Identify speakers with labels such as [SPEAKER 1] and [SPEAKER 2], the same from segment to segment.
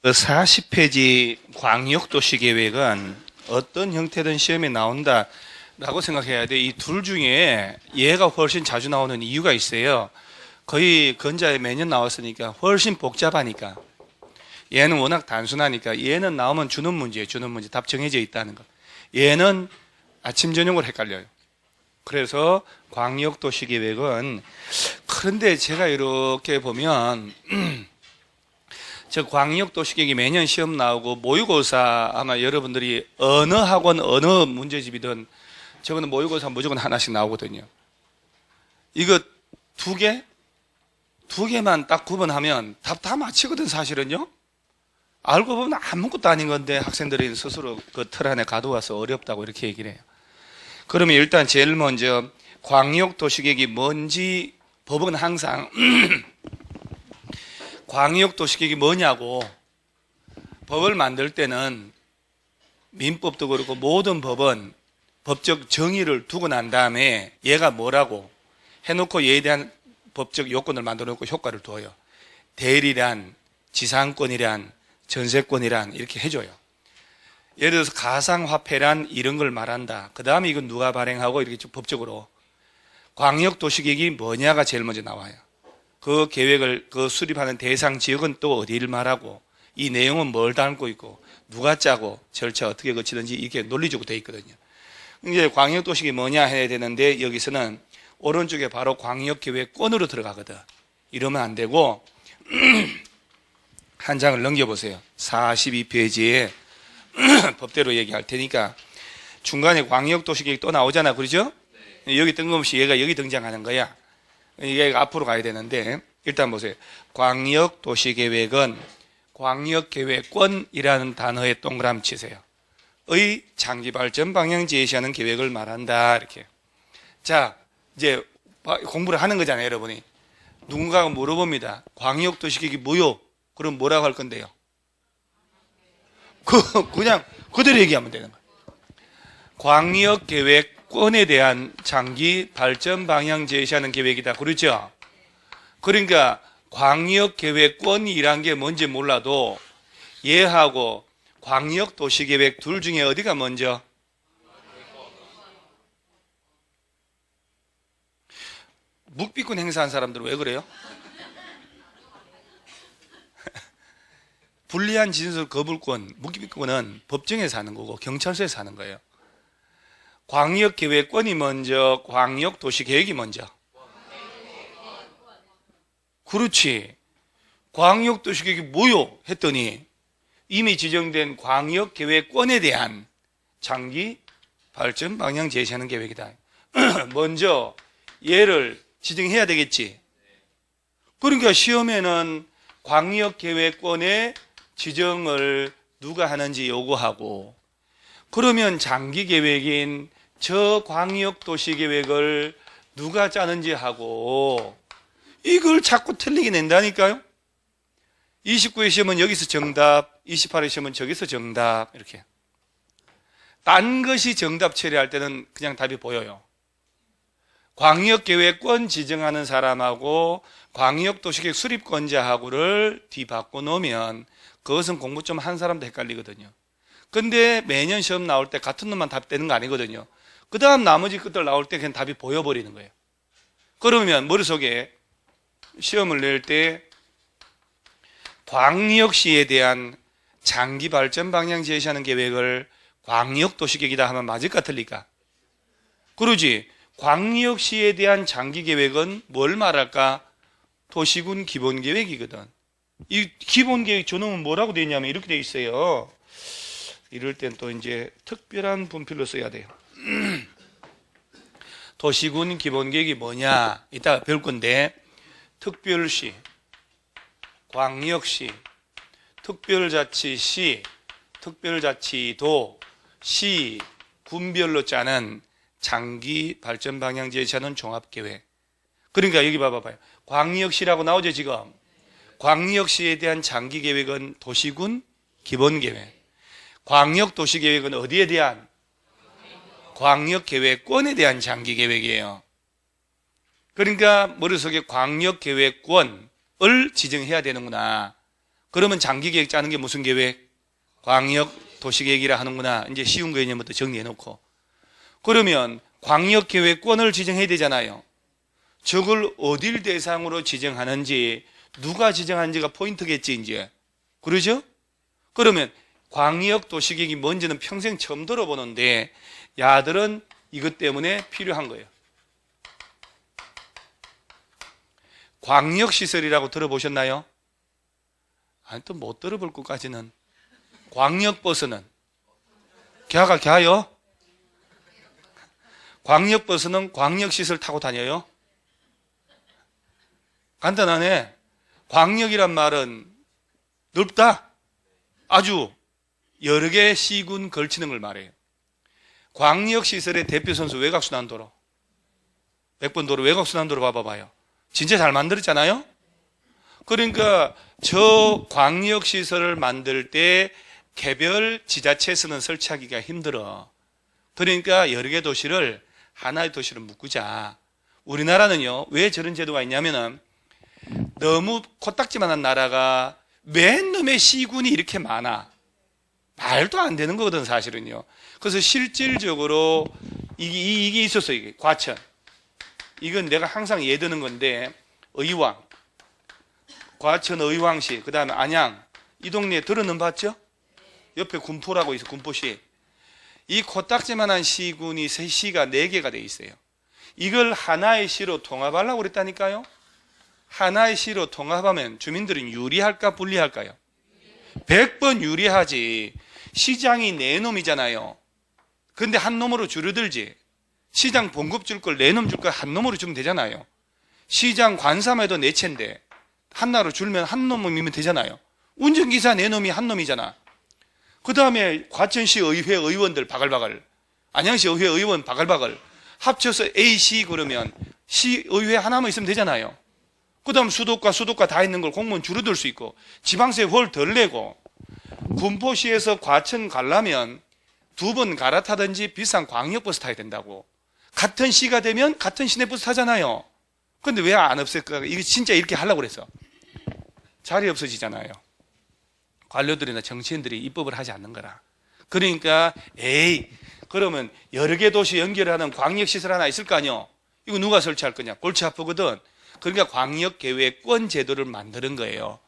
[SPEAKER 1] 40페이지 광역도시계획은 어떤 형태든 시험에 나온다라고 생각해야 돼. 이 둘 중에 얘가 훨씬 자주 나오는 이유가 있어요. 거의 건자에 매년 나왔으니까 훨씬 복잡하니까. 얘는 워낙 단순하니까 얘는 나오면 주는 문제예요. 주는 문제. 답 정해져 있다는 거. 얘는 아침 저녁으로 헷갈려요. 그래서 광역도시계획은, 그런데 제가 이렇게 보면 저 광역도시계획이 매년 시험 나오고 모의고사 아마 여러분들이 어느 학원 어느 문제집이든 저거는 모의고사 무조건 하나씩 나오거든요. 이거 두 개만 딱 구분하면 답 다 맞히거든. 사실은요. 알고 보면 아무것도 아닌 건데 학생들이 스스로 그 틀 안에 가둬와서 어렵다고 이렇게 얘기를 해요. 그러면 일단 제일 먼저 광역도시계획이 뭔지, 법은 항상 광역도시계획이 뭐냐고, 법을 만들 때는 민법도 그렇고 모든 법은 법적 정의를 두고 난 다음에 얘가 뭐라고 해놓고 얘에 대한 법적 요건을 만들어 놓고 효과를 둬요. 대리란, 지상권이란, 전세권이란 이렇게 해줘요. 예를 들어서 가상화폐란 이런 걸 말한다. 그 다음에 이건 누가 발행하고 이렇게 법적으로. 광역도시계획이 뭐냐가 제일 먼저 나와요. 그 계획을 수립하는 대상 지역은 또 어디를 말하고, 이 내용은 뭘 담고 있고, 누가 짜고, 절차 어떻게 거치든지 이렇게 논리적으로 되어 있거든요. 이제 광역도시계획이 뭐냐 해야 되는데, 여기서는 오른쪽에 바로 광역계획권으로 들어가거든. 이러면 안 되고 한 장을 넘겨보세요. 42페이지에 법대로 얘기할 테니까. 중간에 광역도시계획 또 나오잖아, 그러죠? 여기 뜬금없이 얘가 여기 등장하는 거야. 이게 앞으로 가야 되는데, 일단 보세요. 광역도시계획은 광역계획권이라는 단어에 동그라미 치세요. 의 장기발전 방향 제시하는 계획을 말한다, 이렇게. 자, 이제 공부를 하는 거잖아요, 여러분이. 누군가가 물어봅니다. 광역도시계획이 뭐요? 그럼 뭐라고 할 건데요? 그냥 그대로 얘기하면 되는 거예요. 광역계획권에 대한 장기 발전 방향 제시하는 계획이다. 그렇죠? 그러니까 광역계획권이란 게 뭔지 몰라도 얘하고 광역도시계획 둘 중에 어디가 먼저? 묵비권 행사한 사람들은 왜 그래요? 불리한 진술 거부권, 묵비권은 법정에서 하는 거고 경찰서에서 하는 거예요. 광역계획권이 먼저, 광역도시계획이 먼저. 그렇지. 광역도시계획이 뭐요? 했더니 이미 지정된 광역계획권에 대한 장기 발전 방향 제시하는 계획이다. 먼저 얘를 지정해야 되겠지. 그러니까 시험에는 광역계획권의 지정을 누가 하는지 요구하고, 그러면 장기계획인 저 광역도시계획을 누가 짜는지 하고, 이걸 자꾸 틀리게 낸다니까요. 29회 시험은 여기서 정답, 28회 시험은 저기서 정답, 이렇게. 딴 것이 정답 처리할 때는 그냥 답이 보여요. 광역계획권 지정하는 사람하고 광역도시계획 수립권자하고를 뒤바꿔 놓으면 그것은 공부 좀 한 사람도 헷갈리거든요. 근데 매년 시험 나올 때 같은 놈만 답 되는 거 아니거든요. 그 다음 나머지 것들 나올 때 그냥 답이 보여버리는 거예요. 그러면 머릿속에 시험을 낼 때 광역시에 대한 장기 발전 방향 제시하는 계획을 광역도시계획이다 하면 맞을까 틀릴까? 그러지. 광역시에 대한 장기계획은 뭘 말할까? 도시군 기본계획이거든. 이 기본계획 저놈은 뭐라고 되어 있냐면 이렇게 되어 있어요. 이럴 땐 또 이제 특별한 분필로 써야 돼요. 도시군 기본계획이 뭐냐? 이따가 배울 건데, 특별시, 광역시, 특별자치시, 특별자치도, 시, 군별로 짜는 장기 발전 방향 제시하는 종합계획. 그러니까 여기 봐봐요. 광역시라고 나오죠, 지금. 광역시에 대한 장기 계획은 도시군 기본계획. 광역도시계획은 어디에 대한? 광역계획권에 대한 장기 계획이에요. 그러니까 머릿속에 광역계획권을 지정해야 되는구나. 그러면 장기 계획 짜는 게 무슨 계획? 광역 도시계획이라 하는구나. 이제 쉬운 개념부터 정리해 놓고. 그러면 광역 계획권을 지정해야 되잖아요. 저걸 어딜 대상으로 지정하는지, 누가 지정하는지가 포인트겠지, 이제. 그러죠? 그러면 광역 도시계획이 뭔지는 평생 처음 들어보는데, 야들은 이것 때문에 필요한 거예요. 광역시설이라고 들어보셨나요? 아니, 또 못 들어볼 것까지는. 광역버스는? 갸요? 광역버스는 광역시설 타고 다녀요? 간단하네. 광역이란 말은 넓다. 아주 여러 개의 시군 걸치는 걸 말해요. 광역시설의 대표 선수 외곽순환도로. 100번 도로 외곽순환도로 봐봐요. 진짜 잘 만들었잖아요? 그러니까 저 광역시설을 만들 때 개별 지자체에서는 설치하기가 힘들어. 그러니까 여러 개 도시를 하나의 도시로 묶자. 우리나라는요, 왜 저런 제도가 있냐면은 너무 코딱지만한 나라가 맨 놈의 시군이 이렇게 많아. 말도 안 되는 거거든, 사실은요. 그래서 실질적으로 이게 있었어요, 이게. 과천. 이건 내가 항상 예 드는 건데, 의왕. 과천 의왕시, 그 다음에 안양. 이 동네에 들어는 봤죠? 옆에 군포라고 있어, 군포시. 이 코딱지만한 시군이 시가 4개가 돼 있어요. 이걸 하나의 시로 통합하려고 그랬다니까요. 하나의 시로 통합하면 주민들은 유리할까 불리할까요? 100번 유리하지. 시장이 4놈이잖아요. 근데 한 놈으로 줄어들지. 시장 봉급 줄 걸 4놈 줄 걸 한 놈으로 주면 되잖아요. 시장 관사마도 4채인데 하나로 줄면 한 놈이면 되잖아요. 운전기사 4놈이 한 놈이잖아. 그 다음에 과천시 의회 의원들 바글바글, 안양시 의회 의원 바글바글 합쳐서 A시 그러면 시의회 하나만 있으면 되잖아요. 그 다음 수도과 다 있는 걸 공무원 줄어들 수 있고, 지방세 훨 덜 내고, 군포시에서 과천 가려면 2번 갈아타든지 비싼 광역버스 타야 된다고. 같은 시가 되면 같은 시내버스 타잖아요. 근데 왜 안 없앨까? 이게 진짜 이렇게 하려고 그래서. 자리 없어지잖아요. 관료들이나 정치인들이 입법을 하지 않는 거라. 그러니까 그러면 여러 개 도시 연결하는 광역시설 하나 있을 거 아니요. 이거 누가 설치할 거냐? 골치 아프거든. 그러니까 광역계획권 제도를 만드는 거예요.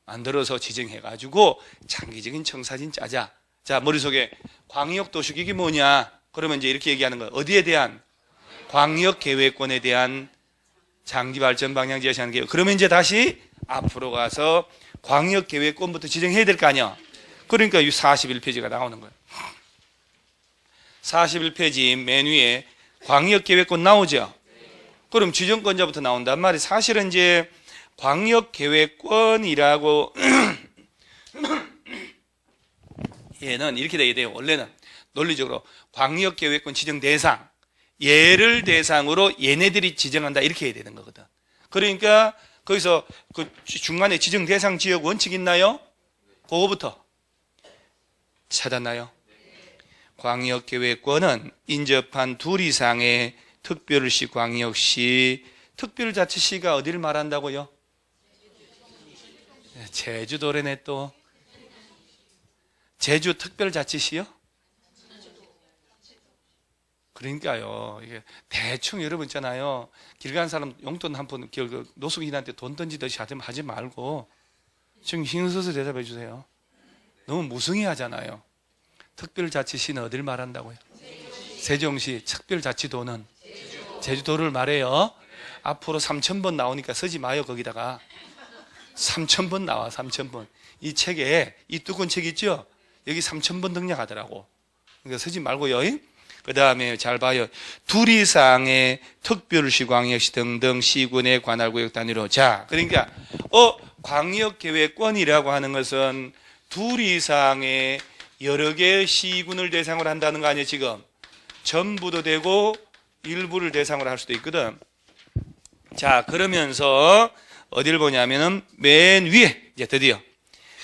[SPEAKER 1] 만들어서 지정해가지고 장기적인 청사진 짜자. 자, 머릿속에 광역도시계획이 뭐냐? 그러면 이제 이렇게 얘기하는 거예요. 어디에 대한? 광역계획권에 대한 장기발전 방향 제시하는 게. 그러면 이제 다시 앞으로 가서 광역계획권부터 지정해야 될 거 아니야. 그러니까 이 41페이지가 나오는 거예요. 41페이지 맨 위에 광역계획권 나오죠. 그럼 지정권자부터 나온단 말이. 사실은 이제 광역계획권이라고 얘는 이렇게 돼야 돼요. 원래는 논리적으로 광역계획권 지정 대상, 얘를 대상으로 얘네들이 지정한다 이렇게 해야 되는 거거든. 그러니까 거기서 그 중간에 지정 대상 지역 원칙 있나요? 그거부터 찾았나요? 광역계획권은 인접한 2 이상의 특별시, 광역시, 특별자치시가 어디를 말한다고요? 제주도래네 또. 제주 특별자치시요? 그러니까요. 이게 대충 여러분 있잖아요. 길 가는 사람 용돈 한 푼 노숙인한테 돈 던지듯이 하지 말고 좀 신경 써서 대답해 주세요. 너무 무성의하잖아요. 특별자치시는 어딜 말한다고요? 세종시. 특별자치도는 제주도를 말해요. 앞으로 3,000번 나오니까 쓰지 마요. 거기다가 3,000번 나와. 3,000번. 이 책에 이 두꺼운 책 있죠? 여기 3,000번 등장하더라고. 그러니까 쓰지 말고요. 그 다음에 잘 봐요. 2 이상의 특별시, 광역시 등등 시군의 관할구역 단위로. 자, 그러니까 광역계획권이라고 하는 것은 2 이상의 여러 개의 시군을 대상으로 한다는 거 아니에요, 지금? 전부도 되고 일부를 대상으로 할 수도 있거든. 자, 그러면서 어디를 보냐면은 맨 위에 이제 드디어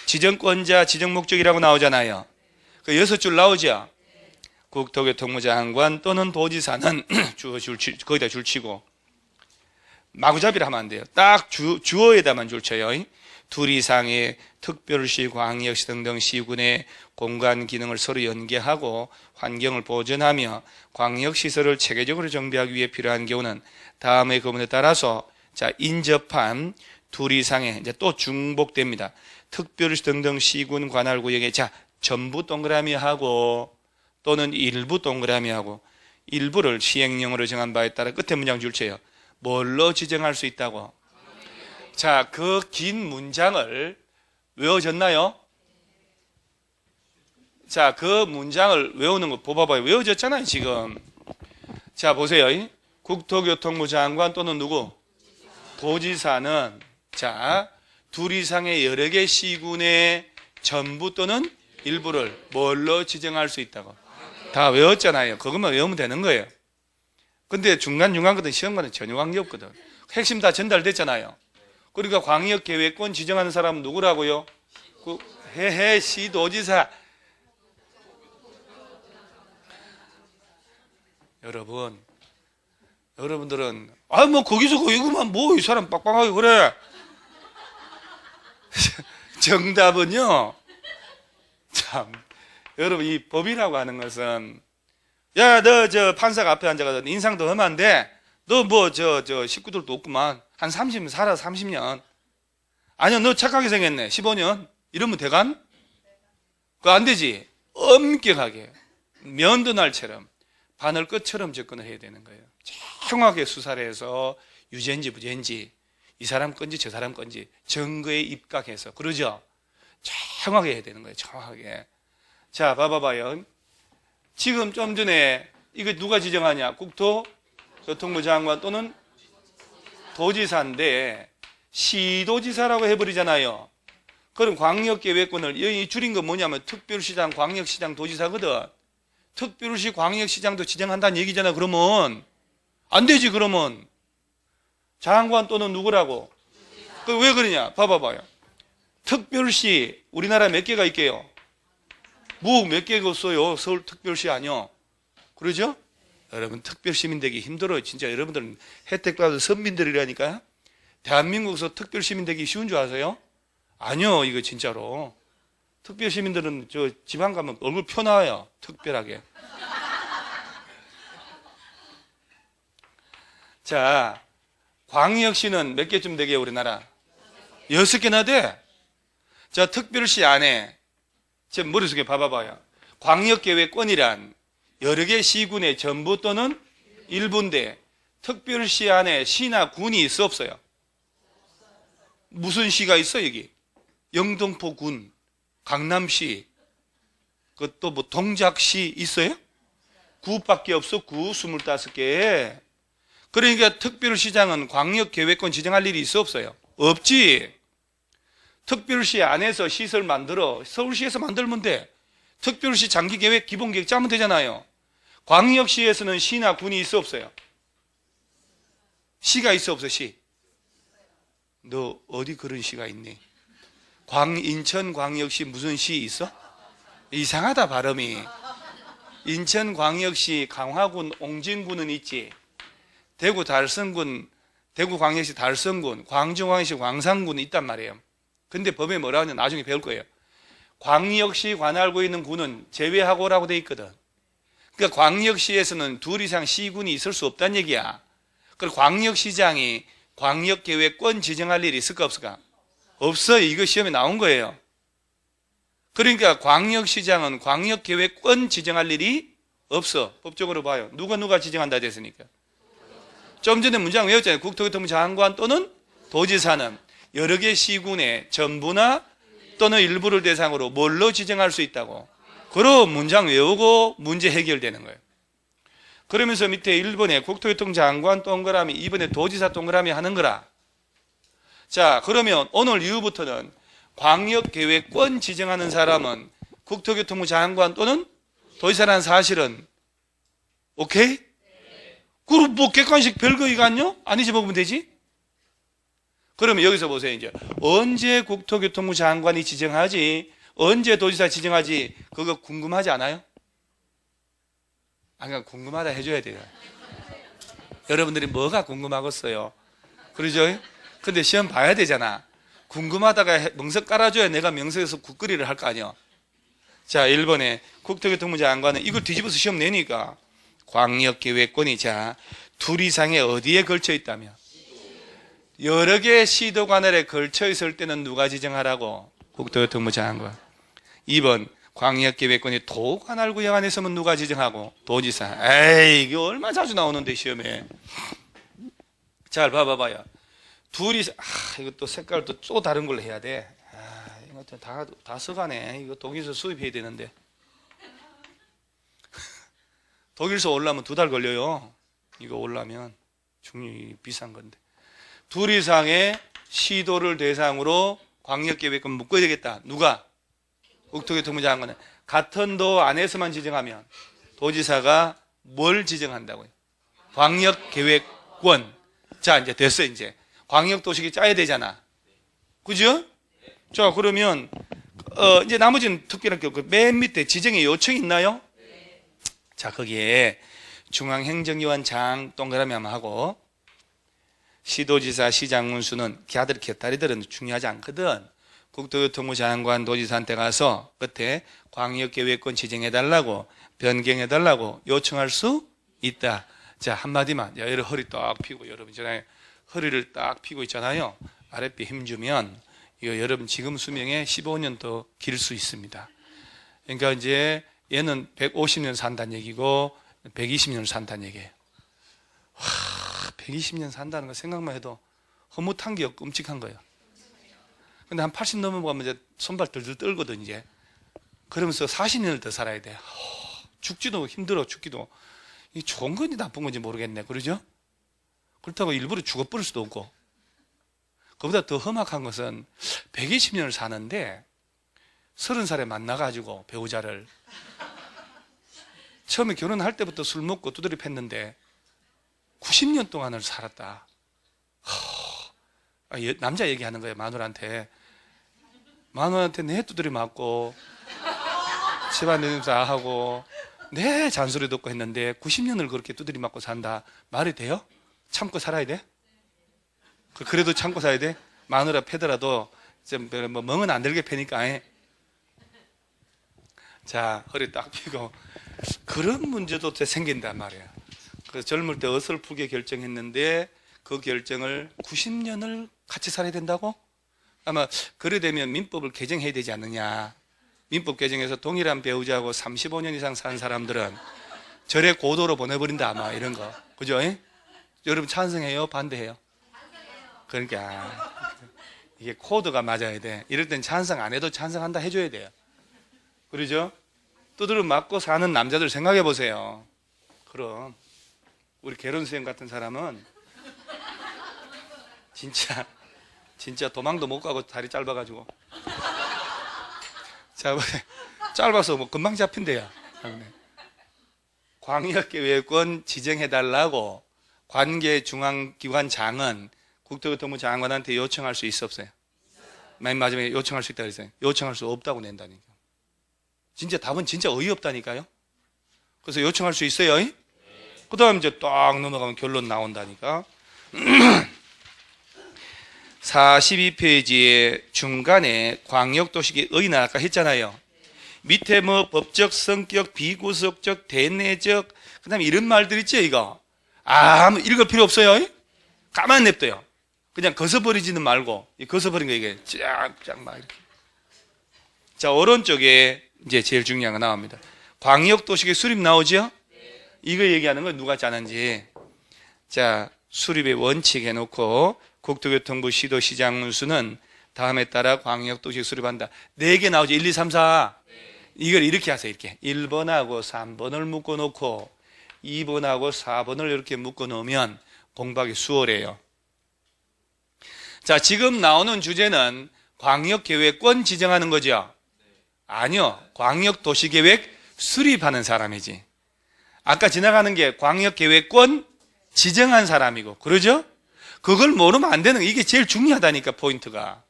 [SPEAKER 1] 지정권자, 지정목적이라고 나오잖아요. 그 6줄 나오죠. 국토교통부 장관 또는 도지사는 거기다 줄 치고 마구잡이를 하면 안 돼요. 딱 주어에다만 줄 쳐요. 둘 이상의 특별시, 광역시 등등 시군의 공간 기능을 서로 연계하고 환경을 보존하며 광역시설을 체계적으로 정비하기 위해 필요한 경우는 다음의 구문에 따라서 인접한 둘 이상의 이제 또 중복됩니다. 특별시 등등 시군 관할 구역에 전부 동그라미 하고 또는 일부 동그라미 하고 일부를 시행령으로 정한 바에 따라 끝에 문장 줄쳐요. 뭘로 지정할 수 있다고? 그 긴 문장을 외워졌나요? 그 문장을 외우는 거 봐봐요. 외워졌잖아요, 지금. 보세요. 국토교통부 장관 또는 누구? 도지사는 둘 이상의 여러 개 시군의 전부 또는 일부를 뭘로 지정할 수 있다고? 다 외웠잖아요. 그것만 외우면 되는 거예요. 근데 중간중간 거든 시험과는 전혀 관계없거든. 핵심 다 전달됐잖아요. 그러니까 광역계획권 지정하는 사람은 누구라고요? 시도지사. 여러분들은 거기서 이거만 이 사람 빡빡하게 그래. 정답은요. 여러분, 이 법이라고 하는 것은 너 판사가 앞에 앉아가지고 인상도 험한데 너 식구들도 없구만. 한 30년 살아, 30년. 아니야, 너 착하게 생겼네. 15년. 이러면 대간? 그거 안 되지. 엄격하게 면도날처럼 바늘 끝처럼 접근을 해야 되는 거예요. 정확하게 수사를 해서 유죄인지 무죄인지, 이 사람 건지 저 사람 건지 증거에 입각해서, 그러죠? 정확하게 해야 되는 거예요. 정확하게. 봐봐요. 지금 좀 전에 이거 누가 지정하냐? 국토교통부 장관 또는 도지사인데 시도지사라고 해버리잖아요. 그럼 광역계획권을 여기 줄인 건 뭐냐면 특별시장, 광역시장, 도지사거든. 특별시, 광역시장도 지정한다는 얘기잖아. 그러면 안 되지. 그러면 장관 또는 누구라고? 왜 그러냐? 봐봐요. 특별시 우리나라 몇 개가 있게요? 몇 개가 없어요. 서울 특별시 아니요. 그러죠? 여러분, 특별시민 되기 힘들어요. 진짜 여러분들은 혜택 받은 선민들이라니까요. 대한민국에서 특별시민 되기 쉬운 줄 아세요? 아니요. 이거 진짜로. 특별시민들은 지방 가면 얼굴 펴나와요. 특별하게. 광역시는 몇 개쯤 되게요, 우리나라? 6개나 돼. 특별시 안에 제 머릿속에 봐봐요. 광역계획권이란 여러 개 시군의 전부 또는 일부인데 특별시 안에 시나 군이 있어 없어요? 무슨 시가 있어 여기? 영등포군, 강남시, 그것도 동작시 있어요? 구밖에 없어. 구 25개. 그러니까 특별시장은 광역계획권 지정할 일이 있어 없어요? 없지. 특별시 안에서 시설 만들어 서울시에서 만들면 돼. 특별시 장기계획, 기본계획 짜면 되잖아요. 광역시에서는 시나 군이 있어 없어요? 시가 있어 없어? 시. 너 어디 그런 시가 있니? 인천광역시 무슨 시 있어? 이상하다 발음이. 인천광역시 강화군 옹진군은 있지. 대구 달성군, 대구광역시 달성군, 광주광역시 광산군은 있단 말이에요. 근데 법에 뭐라 하냐 나중에 배울 거예요. 광역시 관할구에 있는 군은 제외하고라고 돼 있거든. 그러니까 광역시에서는 둘 이상 시군이 있을 수 없다는 얘기야. 그리고 광역시장이 광역계획권 지정할 일이 있을까 없을까? 없어요. 이거 시험에 나온 거예요. 그러니까 광역시장은 광역계획권 지정할 일이 없어. 법적으로 봐요. 누가 지정한다 됐으니까. 좀 전에 문장 외웠잖아요. 국토교통부 장관 또는 도지사는 여러 개 시군의 전부나 또는 일부를 대상으로 뭘로 지정할 수 있다고? 그럼 문장 외우고 문제 해결되는 거예요. 그러면서 밑에 1번에 국토교통부 장관 동그라미, 2번에 도지사 동그라미 하는 거라. 그러면 오늘 이후부터는 광역계획권 지정하는 사람은 국토교통부 장관 또는 도지사라는 사실은 오케이? 그럼 객관식 별거 이거 아니요? 안 잊어먹으면 되지? 그러면 여기서 보세요. 이제 언제 국토교통부 장관이 지정하지, 언제 도지사 지정하지, 그거 궁금하지 않아요? 그러니까 궁금하다 해줘야 돼요. 여러분들이 뭐가 궁금하겠어요? 그러죠? 근데 시험 봐야 되잖아. 궁금하다가 명석 깔아줘야 내가 명석에서 국거리를 할 거 아니야. 자, 1번에 국토교통부 장관은 이걸 뒤집어서 시험 내니까 광역계획권이 자, 둘 이상의 어디에 걸쳐 있다며? 여러 개의 시도 관할에 걸쳐 있을 때는 누가 지정하라고? 국토교통부 장관. 2번 광역계획권이 도관할구역 안에 서면 누가 지정하고? 도지사. 에이, 이게 얼마나 자주 나오는데 시험에. 잘 봐봐봐요. 둘이 이것도 색깔도 또 다른 걸로 해야 돼. 이거 다 써가네. 이거 독일서 수입해야 되는데. 독일서 올라면 2달 걸려요. 이거 올라면 중요히 비싼 건데. 둘 이상의 시도를 대상으로 광역계획권 묶어야 되겠다. 누가? 국토교통부 장관은 같은 도 안에서만 지정하면 도지사가 뭘 지정한다고요? 광역계획권. 자, 이제 됐어. 이제 광역도시기 짜야 되잖아. 그죠? 자, 그러면 이제 나머지는 특별한 게 없고 맨 밑에 지정의 요청이 있나요? 자, 거기에 중앙행정기관장 동그라미 한번 하고 시도지사, 시장군수는 걔들 개딸이들은 중요하지 않거든. 국토교통부 장관 도지사한테 가서 끝에 광역계획권 지정해달라고 변경해달라고 요청할 수 있다. 자, 한마디만. 야, 여러분 허리 딱 펴고 여러분 있잖아요. 허리를 딱 펴고 있잖아요. 아랫배 힘주면 이거 여러분 지금 수명에 15년 더 길 수 있습니다. 그러니까 이제 얘는 150년 산다는 얘기고 120년 산다는 얘기예요. 와, 120년 산다는 거 생각만 해도 허무한 게 끔찍한 거예요. 근데 한 80 넘어가면 이제 손발 들들 떨거든 이제. 그러면서 40년을 더 살아야 돼. 죽지도 힘들어 죽기도. 이 좋은 건지 나쁜 건지 모르겠네. 그러죠? 그렇다고 일부러 죽어버릴 수도 없고. 그보다 더 험악한 것은 120년을 사는데 30살에 만나가지고 배우자를 처음에 결혼할 때부터 술 먹고 두드려 팼는데 90년 동안을 살았다. 남자 얘기하는 거예요. 마누라한테 내 두드려 맞고 집안 냄새 하고 내 잔소리 듣고 했는데 90년을 그렇게 두드려 맞고 산다. 말이 돼요? 참고 살아야 돼? 그래도 참고 살아야 돼? 마누라 패더라도 뭐 멍은 안 들게 패니까. 자, 허리 딱 펴고 그런 문제도 생긴단 말이야. 그래서 젊을 때 어설프게 결정했는데 그 결정을 90년을 같이 살아야 된다고? 아마 그래 되면 민법을 개정해야 되지 않느냐. 민법 개정해서 동일한 배우자하고 35년 이상 산 사람들은 절에 고도로 보내버린다 아마 이런 거. 그죠? 여러분 찬성해요? 반대해요? 그러니까 이게 코드가 맞아야 돼. 이럴 땐 찬성 안 해도 찬성한다 해줘야 돼요. 그러죠? 두드려 맞고 사는 남자들 생각해 보세요. 그럼 우리 결혼 선생님 같은 사람은 진짜 도망도 못 가고 다리 짧아가지고 자, 짧아서 뭐 금방 잡힌대요. 광역계획권 지정해달라고 관계 중앙기관장은 국토교통부 장관한테 요청할 수 있어 없어요? 맨 마지막에 요청할 수 있다고 그랬어요. 요청할 수 없다고 낸다니까. 진짜 답은 진짜 어이없다니까요. 그래서 요청할 수 있어요. 그 다음 이제 딱 넘어가면 결론 나온다니까. 42페이지에 중간에 광역도시계 의인 아까 했잖아요. 밑에 뭐 법적 성격, 비구속적, 대내적, 그 다음에 이런 말들 있죠 이거. 아무 읽을 필요 없어요. 가만 냅둬요. 그냥 거서버리지는 말고, 거서버린 거 이게 쫙쫙 막 이렇게. 자, 오른쪽에 이제 제일 중요한 거 나옵니다. 광역도시계 수립 나오죠? 이거 얘기하는 건 누가 짜는지. 자, 수립의 원칙 해놓고 국토교통부 시도시장 문수는 다음에 따라 광역도시 수립한다. 4개 나오죠. 1, 2, 3, 4. 이걸 이렇게 하세요. 이렇게 1번하고 3번을 묶어놓고 2번하고 4번을 이렇게 묶어놓으면 공부하기 수월해요. 자, 지금 나오는 주제는 광역계획권 지정하는 거죠? 아니요. 광역도시계획 수립하는 사람이지. 아까 지나가는 게 광역계획권 지정한 사람이고, 그러죠? 그걸 모르면 안 되는 거. 이게 제일 중요하다니까, 포인트가.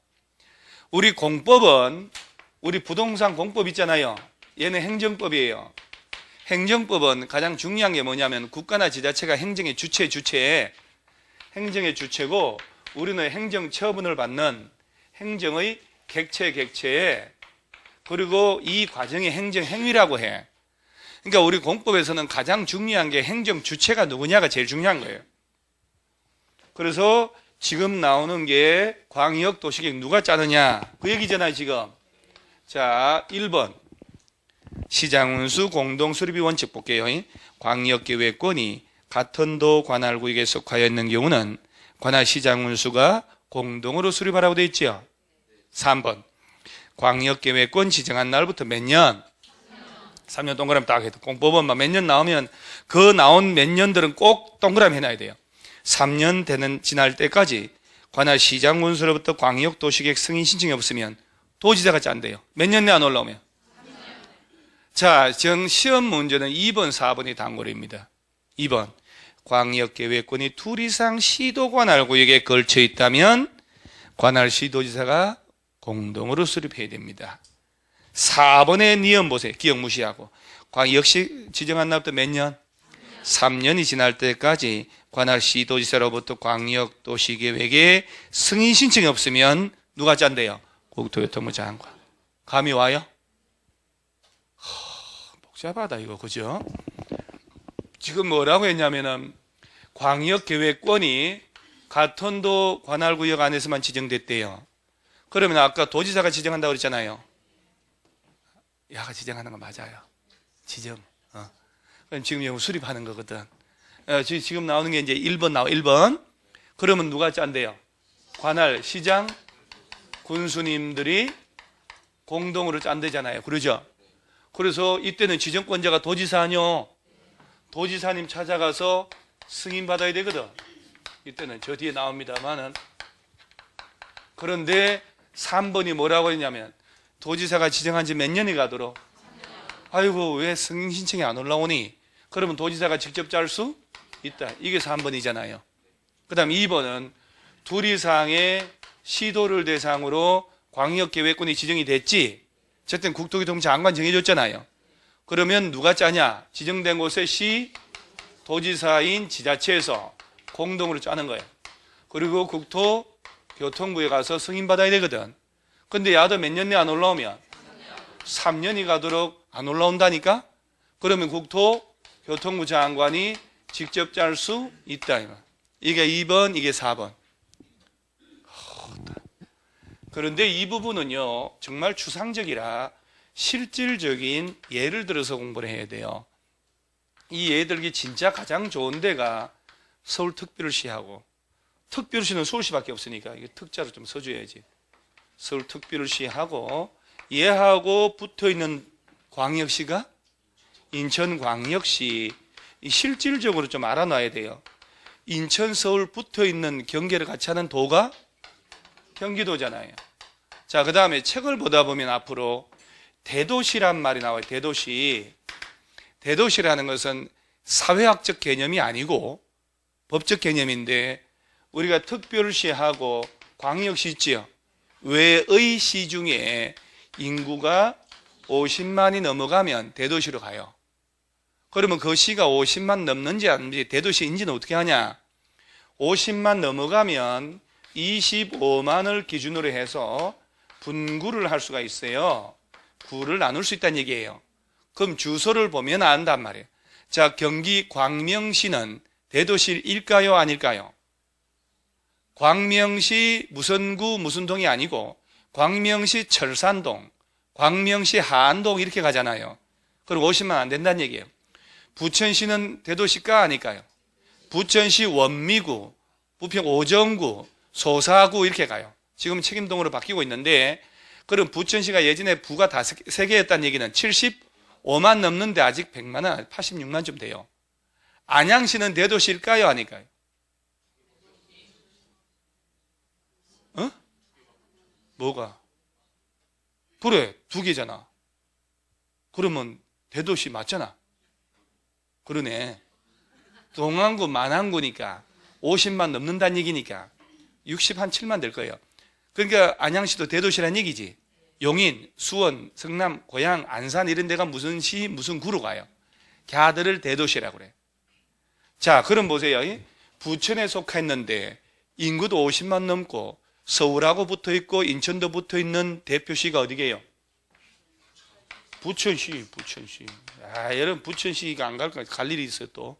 [SPEAKER 1] 우리 공법은, 우리 부동산 공법 있잖아요. 얘는 행정법이에요. 행정법은 가장 중요한 게 뭐냐면 국가나 지자체가 행정의 주체에 행정의 주체고 우리는 행정 처분을 받는 행정의 객체에 그리고 이 과정의 행정 행위라고 해. 그러니까 우리 공법에서는 가장 중요한 게 행정 주체가 누구냐가 제일 중요한 거예요. 그래서 지금 나오는 게 광역 도시계획 누가 짜느냐 그 얘기잖아요 지금. 자 1번 시장운수 공동수립이 원칙 볼게요. 광역계획권이 같은 도 관할구역에 속하여 있는 경우는 관할 시장운수가 공동으로 수립하라고 되어 있지요. 3번 광역계획권 지정한 날부터 몇 년? 3년 동그라미 딱 해도 공법은 몇 년 나오면 그 나온 몇 년들은 꼭 동그라미 해놔야 돼요. 3년 되는 지날 때까지 관할 시장군수로부터 광역도시계획 승인 신청이 없으면 도지사가 짠대요. 몇 년 내 안 올라오면. 자, 시험 문제는 2번, 4번이 단골입니다. 2번 광역계획권이 둘 이상 시도 관할구역에 걸쳐 있다면 관할시 도지사가 공동으로 수립해야 됩니다. 4번의 니은 보세요. 기억 무시하고. 역시 지정한 날부터 몇 년? 3년이 지날 때까지 관할시 도지사로부터 광역도시계획에 승인 신청이 없으면 누가 짠대요? 국토교통부 장관. 감이 와요? 복잡하다 이거 그죠? 지금 뭐라고 했냐면은 광역계획권이 같은 도 관할구역 안에서만 지정됐대요. 그러면 아까 도지사가 지정한다고 그랬잖아요. 야가 지정하는 거 맞아요. 지정. 그럼 지금 이거 수립하는 거거든. 지금 나오는 게 이제 1번 나와. 1번. 그러면 누가 짠대요? 관할, 시장, 군수님들이 공동으로 짠대잖아요. 그러죠? 그래서 이때는 지정권자가 도지사 아니요. 도지사님 찾아가서 승인 받아야 되거든. 이때는 저 뒤에 나옵니다만은. 그런데 3번이 뭐라고 했냐면 도지사가 지정한 지 몇 년이 가도록 아이고 왜 승인 신청이 안 올라오니? 그러면 도지사가 직접 짤 수 있다. 이게 3번이잖아요. 그 다음 2번은 둘 이상의 시도를 대상으로 광역계획권이 지정이 됐지. 어쨌든 국토교통부 장관 정해줬잖아요. 그러면 누가 짜냐? 지정된 곳에 시, 도지사인 지자체에서 공동으로 짜는 거예요. 그리고 국토교통부에 가서 승인받아야 되거든. 근데 야도 몇 년 내 안 올라오면 3년이 가도록 안 올라온다니까? 그러면 국토교통부 장관이 직접 짤 수 있다. 이게 2번, 이게 4번. 그런데 이 부분은요, 정말 추상적이라 실질적인 예를 들어서 공부를 해야 돼요. 이 예를 들기 진짜 가장 좋은 데가 서울특별시하고, 특별시는 서울시밖에 없으니까 이게 특자로 좀 써줘야지. 서울특별시하고 얘하고 붙어있는 광역시가 인천광역시. 실질적으로 좀 알아놔야 돼요. 인천, 서울 붙어있는 경계를 같이 하는 도가 경기도잖아요. 자, 그 다음에 책을 보다 보면 앞으로 대도시란 말이 나와요. 대도시. 대도시라는 것은 사회학적 개념이 아니고 법적 개념인데 우리가 특별시하고 광역시 있지요. 외의 시 중에 인구가 50만이 넘어가면 대도시로 가요. 그러면 그 시가 50만 넘는지 안 넘는지 대도시인지는 어떻게 하냐? 50만 넘어가면 25만을 기준으로 해서 분구를 할 수가 있어요. 구를 나눌 수 있다는 얘기예요. 그럼 주소를 보면 안단 말이에요. 자, 경기 광명시는 대도시일까요? 아닐까요? 광명시 무슨 구 무슨 동이 아니고 광명시 철산동, 광명시 하안동 이렇게 가잖아요. 그럼 50만 안 된다는 얘기예요. 부천시는 대도시가 아닐까요? 부천시 원미구, 부평 오정구, 소사구 이렇게 가요. 지금 책임동으로 바뀌고 있는데 그럼 부천시가 예전에 부가 다 3개였다는 얘기는 75만 넘는데 아직 100만은 86만 좀 돼요. 안양시는 대도시일까요? 아닐까요? 뭐가? 그래, 2개잖아. 그러면 대도시 맞잖아. 그러네. 동안구, 만안구니까 50만 넘는다는 얘기니까 67만 될 거예요. 그러니까 안양시도 대도시란 얘기지. 용인, 수원, 성남, 고양, 안산 이런 데가 무슨 시, 무슨 구로 가요. 걔들을 대도시라고 그래. 자, 그럼 보세요. 부천에 속했는데 인구도 50만 넘고 서울하고 붙어 있고 인천도 붙어 있는 대표시가 어디게요? 부천시. 여러분 부천시가 안 갈까? 갈 일이 있어요 또.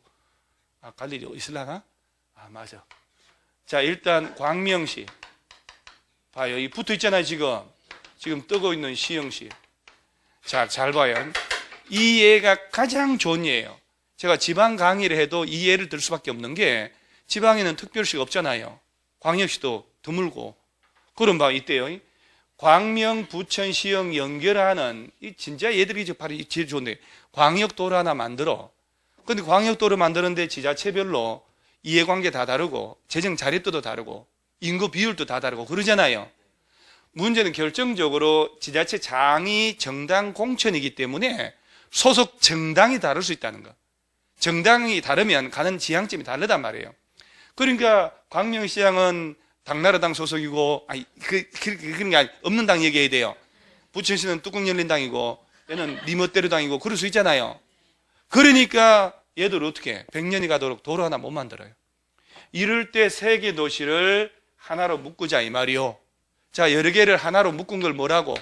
[SPEAKER 1] 갈 일이 있으려나? 맞아. 자, 일단 광명시. 봐요. 이 붙어 있잖아요, 지금 뜨고 있는 시흥시. 자, 잘 봐요. 이 예가 가장 좋은 예예요. 제가 지방 강의를 해도 이 예를 들 수밖에 없는 게 지방에는 특별시가 없잖아요. 광역시도 드물고. 그럼 봐, 이때요. 광명, 부천, 시흥 연결하는 이 진짜 얘들이 바로 제일 좋은데 광역도를 하나 만들어. 근데 광역도를 만드는데 지자체별로 이해관계 다 다르고 재정 자립도도 다르고 인구 비율도 다 다르고 그러잖아요. 문제는 결정적으로 지자체 장이 정당 공천이기 때문에 소속 정당이 다를 수 있다는 거. 정당이 다르면 가는 지향점이 다르단 말이에요. 그러니까 광명시장은 당나라당 소속이고 그런 게 없는 당 얘기해야 돼요. 부천시는 뚜껑열린당이고 얘는 니멋대로당이고 그럴 수 있잖아요. 그러니까 얘들 어떻게 100년이 가도록 도로 하나 못 만들어요. 이럴 때 세 개 도시를 하나로 묶자 이 말이요. 자, 여러 개를 하나로 묶은 걸 뭐라고?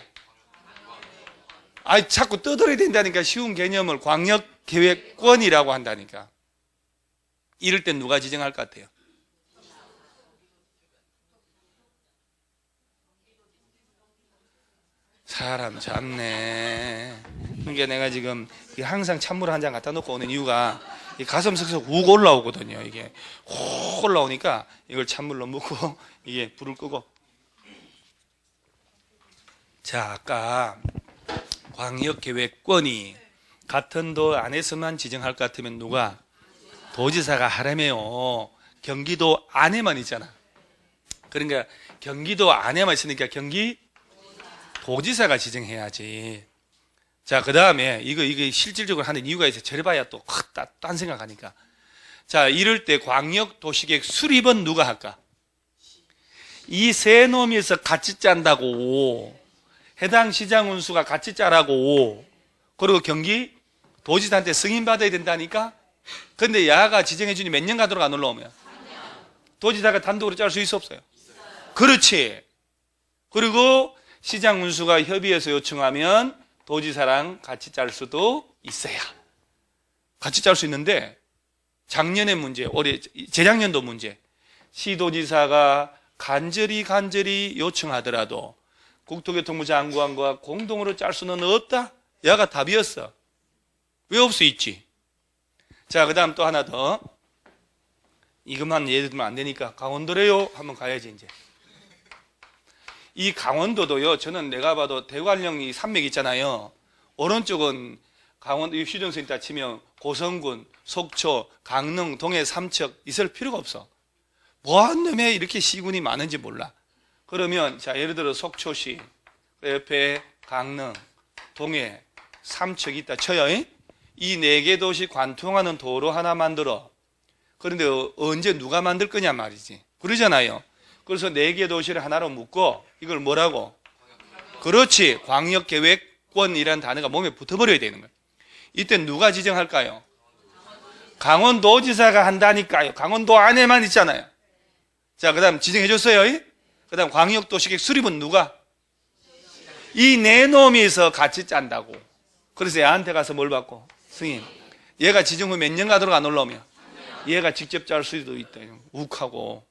[SPEAKER 1] 자꾸 떠들어야 된다니까. 쉬운 개념을 광역계획권이라고 한다니까. 이럴 땐 누가 지정할 것 같아요? 사람 잡네. 그러니까 내가 지금 항상 찬물 한 잔 갖다 놓고 오는 이유가 가슴 석석 욱 올라오거든요. 이게 훅 올라오니까 이걸 찬물로 묻고 이게 불을 끄고. 자, 아까 광역계획권이 같은 도 안에서만 지정할 것 같으면 누가? 도지사가 하라며요. 경기도 안에만 있잖아. 그러니까 경기도 안에만 있으니까 도지사가 지정해야지. 자, 그 다음에 이거 실질적으로 하는 이유가 있어요. 저래봐야 또 딴 생각하니까. 자, 이럴 때 광역도시계획 수립은 누가 할까? 이 세 놈이서 같이 짠다고. 해당 시장 운수가 같이 짜라고. 그리고 경기 도지사한테 승인받아야 된다니까. 근데 야가 지정해주니 몇 년 가도록 안 올라오면? 도지사가 단독으로 짤 수 있어 없어요? 그렇지. 그리고 시장 운수가 협의해서 요청하면 도지사랑 같이 짤 수도 있어야. 같이 짤 수 있는데 작년의 문제, 올해 재작년도 문제. 시도지사가 간절히 요청하더라도 국토교통부 장관과 공동으로 짤 수는 없다? 야가 답이었어. 왜 없어? 있지. 자, 그 다음 또 하나 더. 이것만 예를 들면 안 되니까 강원도래요. 한번 가야지 이제. 이 강원도도요. 저는 내가 봐도 대관령 이 산맥 있잖아요. 오른쪽은 강원도 휴전선이 치면 고성군, 속초, 강릉, 동해, 삼척 있을 필요가 없어. 뭐한 놈에 이렇게 시군이 많은지 몰라. 그러면 자, 예를 들어 속초시 옆에 강릉, 동해, 삼척 있다 쳐요. 이 네 개 도시 관통하는 도로 하나 만들어. 그런데 언제 누가 만들 거냐 말이지. 그러잖아요. 그래서 네 개 도시를 하나로 묶고 이걸 뭐라고? 그렇지. 광역계획권이라는 단어가 몸에 붙어버려야 되는 거예요. 이때 누가 지정할까요? 강원도지사가 한다니까요. 강원도 안에만 있잖아요. 자, 그 다음 지정해줬어요. 그 다음 광역도시계획 수립은 누가? 이 네 놈이서 같이 짠다고. 그래서 얘한테 가서 뭘 받고? 승인. 얘가 지정 후 몇 년 가도록 안 올라오면? 얘가 직접 짤 수도 있다. 욱하고.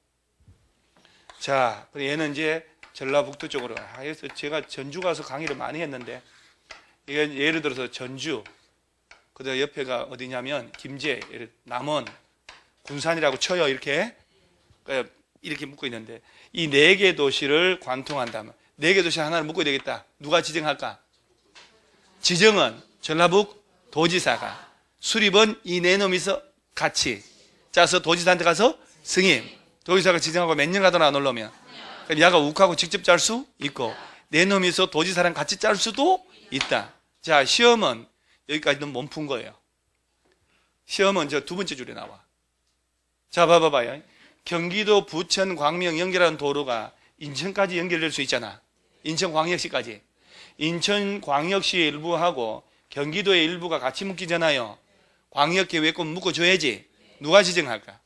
[SPEAKER 1] 자, 얘는 이제 전라북도 쪽으로. 그래서 제가 전주 가서 강의를 많이 했는데, 이게 예를 들어서 전주, 그다음 옆에가 어디냐면 김제, 남원, 군산이라고 쳐요. 이렇게 묶고 있는데, 이 네 개 도시를 관통한다면 네 개 도시 하나를 묶어야 되겠다. 누가 지정할까? 지정은 전라북 도지사가, 수립은 이 네 놈이서 같이 짜서 도지사한테 가서 승인. 도지사가 지정하고 몇 년 가도록 안 올라오면, 그럼 야가 욱하고 직접 짤 수 있고, 네 놈이서 도지사랑 같이 짤 수도 있다. 자, 시험은 여기까지는 몸 푼 거예요. 시험은 저 두 번째 줄에 나와. 자, 봐봐요. 경기도 부천 광명 연결하는 도로가 인천까지 연결될 수 있잖아. 인천광역시까지. 인천광역시의 일부하고 경기도의 일부가 같이 묶이잖아요. 광역계획권 묶어줘야지. 누가 지정할까?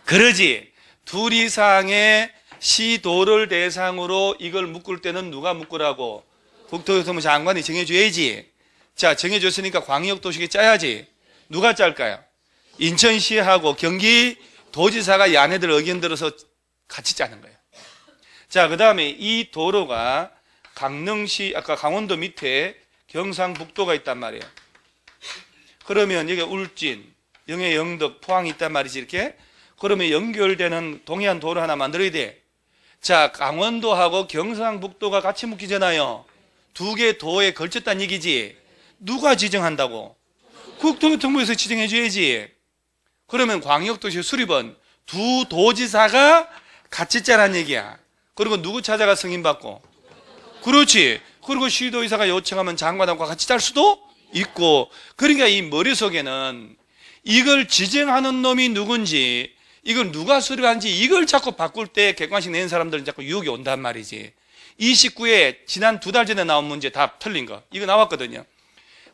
[SPEAKER 1] 그러지. 둘 이상의 시도를 대상으로 이걸 묶을 때는 누가 묶으라고? 국토교통부 장관이 정해줘야지. 자, 정해줬으니까 광역도시계 짜야지. 누가 짤까요? 인천시하고 경기도지사가 이 안에들 의견 들어서 같이 짜는 거예요. 자, 그 다음에 이 도로가 강릉시, 아까 강원도 밑에 경상북도가 있단 말이에요. 그러면 여기 울진, 영해, 영덕, 포항이 있단 말이지, 이렇게. 그러면 연결되는 동해안 도로 하나 만들어야 돼. 자, 강원도하고 경상북도가 같이 묶이잖아요. 두 개 도에 걸쳤다는 얘기지. 누가 지정한다고? 국토교통부에서 지정해줘야지. 그러면 광역도시 수립은 두 도지사가 같이 짜란 얘기야. 그리고 누구 찾아가 승인받고? 그렇지. 그리고 시도의사가 요청하면 장관하고 같이 짤 수도 있고. 그러니까 이 머릿속에는 이걸 지정하는 놈이 누군지, 이걸 누가 수립하는지 이걸 자꾸 바꿀 때 객관식 내는 사람들은 자꾸 유혹이 온단 말이지. 29에 지난 2달 전에 나온 문제 다 틀린 거. 이거 나왔거든요.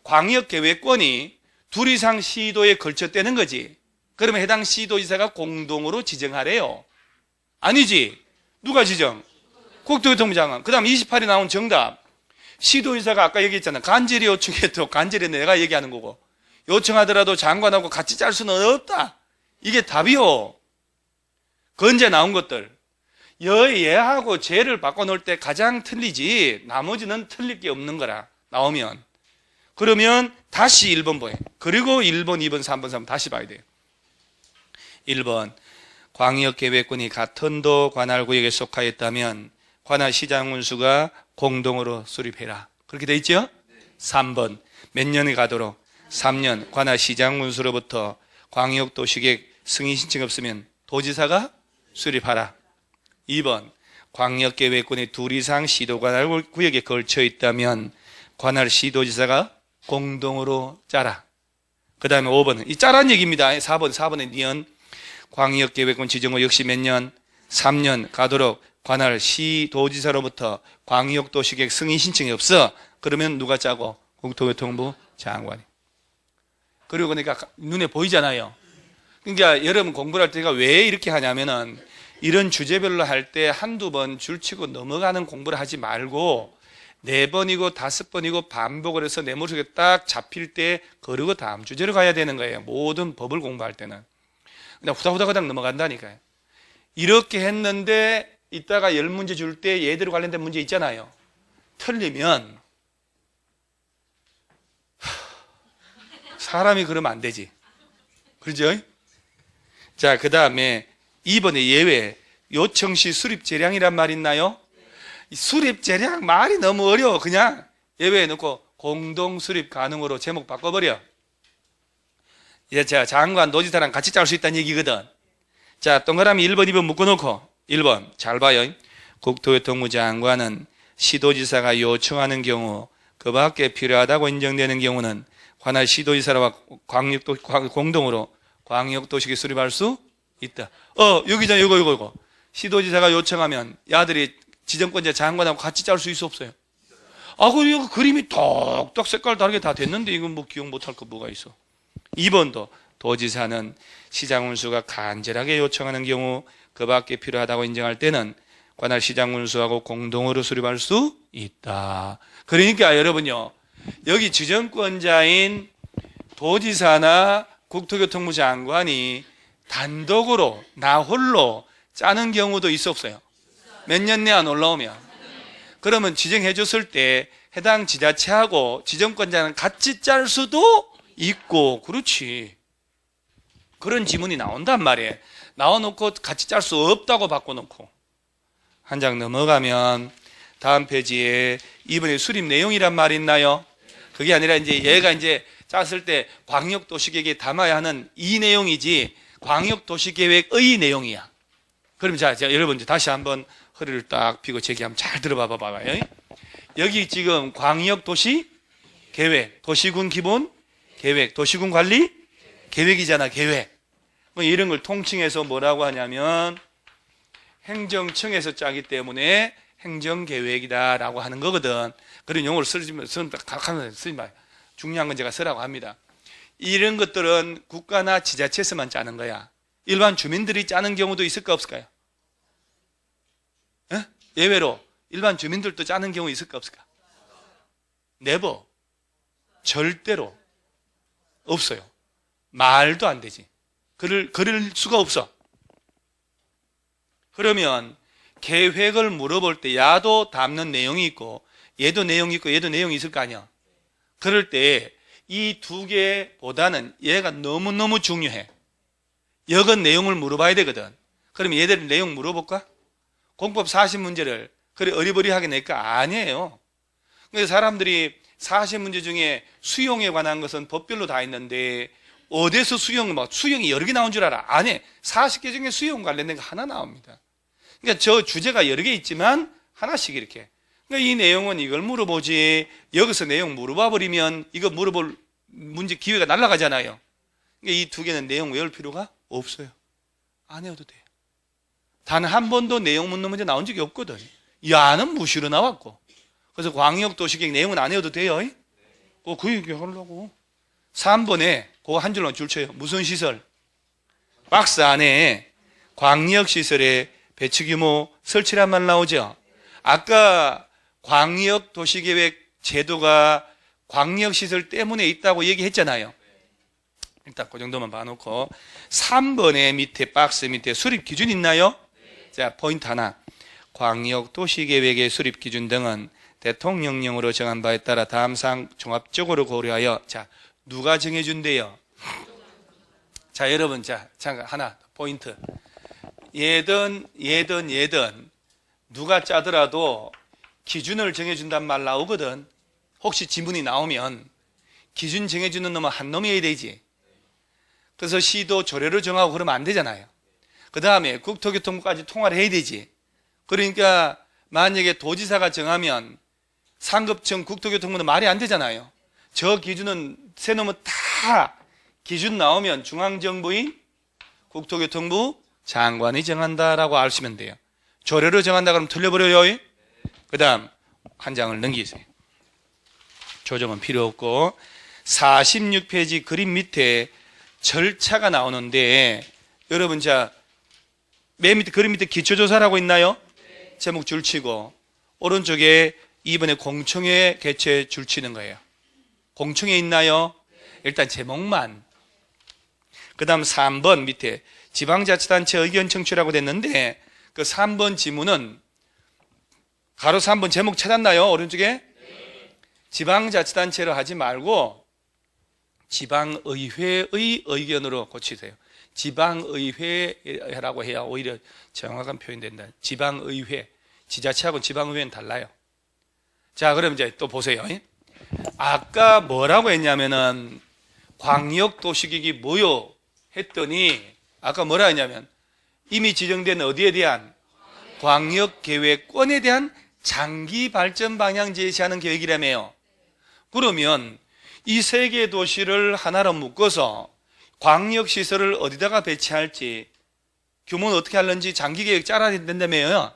[SPEAKER 1] 광역계획권이 둘 이상 시도에 걸쳤다는 거지. 그러면 해당 시도지사가 공동으로 지정하래요. 아니지. 누가 지정? 국토교통부 장관. 그 다음 28에 나온 정답. 시도지사가 아까 얘기했잖아. 간절히 요청해도 간절히 내가 얘기하는 거고. 요청하더라도 장관하고 같이 짤 수는 없다. 이게 답이요. 건재 나온 것들. 여예하고 제를 바꿔놓을 때 가장 틀리지 나머지는 틀릴 게 없는 거라. 나오면. 그러면 다시 1번 보여. 그리고 1번, 2번, 3번, 3번 다시 봐야 돼요. 1번. 광역계획권이 같은 도 관할구역에 속하였다면 관할 시장군수가 공동으로 수립해라. 그렇게 돼 있죠? 3번. 몇 년이 가도록? 3년. 관할 시장군수로부터 광역도시계획 승인 신청 없으면 도지사가 수립하라. 2번. 광역계획권이 둘 이상 시도관할구역에 걸쳐 있다면 관할 시도지사가 공동으로 짜라. 그 다음에 5번은 이 짜란 얘기입니다. 4번에 니은 광역계획권 지정 후 역시 몇 년? 3년 가도록 관할 시도지사로부터 광역도시계획 승인 신청이 없어. 그러면 누가 짜고? 국토교통부 장관이. 그리고 그러니까 눈에 보이잖아요. 그러니까 여러분 공부를 할 때가 왜 이렇게 하냐면은 이런 주제별로 할 때 한두 번 줄치고 넘어가는 공부를 하지 말고 4번이고 5번이고 반복을 해서 내 머릿속에 딱 잡힐 때 그러고 다음 주제로 가야 되는 거예요. 모든 법을 공부할 때는. 그냥 후다후다후닥 넘어간다니까요. 이렇게 했는데 이따가 10문제 줄 때 얘대로 관련된 문제 있잖아요. 틀리면 사람이 그러면 안 되지. 그렇죠? 자, 그 다음에 2번에 예외. 요청시 수립재량이란 말 있나요? 수립재량 말이 너무 어려워. 그냥 예외에 넣고 공동수립 가능으로 제목 바꿔버려. 이제 제가 장관, 도지사랑 같이 짤 수 있다는 얘기거든. 자, 동그라미 1번, 2번 묶어놓고 1번 잘 봐요. 국토교통부 장관은 시도지사가 요청하는 경우 그 밖에 필요하다고 인정되는 경우는 관할 시도지사와 공동으로 광역도시계 수립할 수 있다. 여기잖아. 이거. 시도지사가 요청하면 야들이 지정권자 장관하고 같이 짤 수 있어 없어요? 그리고 그림이 똑똑 색깔 다르게 다 됐는데 이건 뭐 기억 못할 거 뭐가 있어. 2번도 도지사는 시장군수가 간절하게 요청하는 경우 그 밖에 필요하다고 인정할 때는 관할 시장군수하고 공동으로 수립할 수 있다. 그러니까 여러분요, 여기 지정권자인 도지사나 국토교통부 장관이 단독으로 나 홀로 짜는 경우도 있어 없어요? 몇 년 내 안 올라오면. 그러면 지정해 줬을 때 해당 지자체하고 지정권자는 같이 짤 수도 있고. 그렇지. 그런 지문이 나온단 말이에요. 나와놓고 같이 짤 수 없다고 바꿔놓고. 한 장 넘어가면 다음 페이지에 이번에 수립 내용이란 말이 있나요? 그게 아니라 이제 얘가 이제 짰을 때 광역도시계획에 담아야 하는 이 내용이지 광역도시계획의 내용이야. 그럼 자 여러분 이제 다시 한번 허리를 딱 펴고 제기 한번 잘 들어봐 봐봐요. 여기 지금 광역도시계획, 도시군 기본 계획, 도시군 관리 계획이잖아. 계획. 뭐 이런 걸 통칭해서 뭐라고 하냐면 행정청에서 짜기 때문에 행정계획이다라고 하는 거거든. 그런 용어를 쓰지 마. 중요한 건 제가 쓰라고 합니다. 이런 것들은 국가나 지자체에서만 짜는 거야. 일반 주민들이 짜는 경우도 있을까 없을까요? 예외로 일반 주민들도 짜는 경우 있을까 없을까? 네버. 절대로 없어요. 말도 안 되지. 그럴 수가 없어. 그러면 계획을 물어볼 때 야도 담는 내용이 있고 얘도 내용이 있고 얘도 내용이 있을 거 아니야. 그럴 때 이 두 개보다는 얘가 너무너무 중요해. 여건 내용을 물어봐야 되거든. 그럼 얘들 내용 물어볼까? 공법 40문제를 그래 어리버리하게 낼까? 아니에요. 그래서 사람들이 40문제 중에 수용에 관한 것은 법별로 다 있는데 어디서 수용이 여러 개 나온 줄 알아? 아니, 40개 중에 수용 관련된 거 하나 나옵니다. 그러니까 저 주제가 여러 개 있지만 하나씩 이렇게. 그러니까 이 내용은 이걸 물어보지 여기서 내용 물어봐 버리면 이거 물어볼 문제 기회가 날아가잖아요. 그러니까 이 두 개는 내용 외울 필요가 없어요. 안 외워도 돼요. 단 한 번도 내용 묻는 문제 나온 적이 없거든. 야는 무시로 나왔고. 그래서 광역도시계획 내용은 안 외워도 돼요. 그 얘기 하려고. 3번에 그거 한 줄로 줄쳐요. 무슨 시설? 박스 안에 광역시설의 배치 규모 설치란 말 나오죠. 아까 광역도시계획 제도가 광역시설 때문에 있다고 얘기했잖아요. 일단 그 정도만 봐놓고 3번에 밑에 박스 밑에 수립 기준 있나요? 자, 포인트 하나. 광역도시계획의 수립 기준 등은 대통령령으로 정한 바에 따라 다음 사항 종합적으로 고려하여. 자, 누가 정해준대요? 자, 여러분, 자, 잠깐 하나 포인트. 얘든 누가 짜더라도 기준을 정해준단 말 나오거든. 혹시 지문이 나오면 기준 정해주는 놈은 한 놈이어야 되지. 그래서 시도 조례로 정하고 그러면 안 되잖아요. 그 다음에 국토교통부까지 통화를 해야 되지. 그러니까 만약에 도지사가 정하면 상급청 국토교통부는 말이 안 되잖아요. 저 기준은 세놓으면 다 기준 나오면 중앙정부인 국토교통부 장관이 정한다라고 아시면 돼요. 조례로 정한다 그러면 틀려버려요. 그 다음 한 장을 넘기세요. 조정은 필요 없고 46페이지 그림 밑에 절차가 나오는데 여러분 자 맨 밑에 그림 밑에 기초조사라고 있나요? 제목 줄치고 오른쪽에 2번에 공청회 개최 줄치는 거예요. 공청회 있나요? 일단 제목만. 그 다음 3번 밑에 지방자치단체 의견 청취라고 됐는데 그 3번 지문은 가로 3번 제목 찾았나요? 오른쪽에? 지방자치단체로 하지 말고 지방의회의 의견으로 고치세요. 지방의회라고 해야 오히려 정확한 표현이 된다. 지방의회. 지자체하고 지방의회는 달라요. 자, 그럼 이제 또 보세요. 아까 뭐라고 했냐면은 광역도시계획이 뭐요? 했더니 아까 뭐라 했냐면 이미 지정된 어디에 대한 광역계획권에 대한 장기 발전 방향 제시하는 계획이라며요. 그러면 이 세 개 도시를 하나로 묶어서 광역시설을 어디다가 배치할지 규모는 어떻게 하는지 장기계획 짜야 된다며요.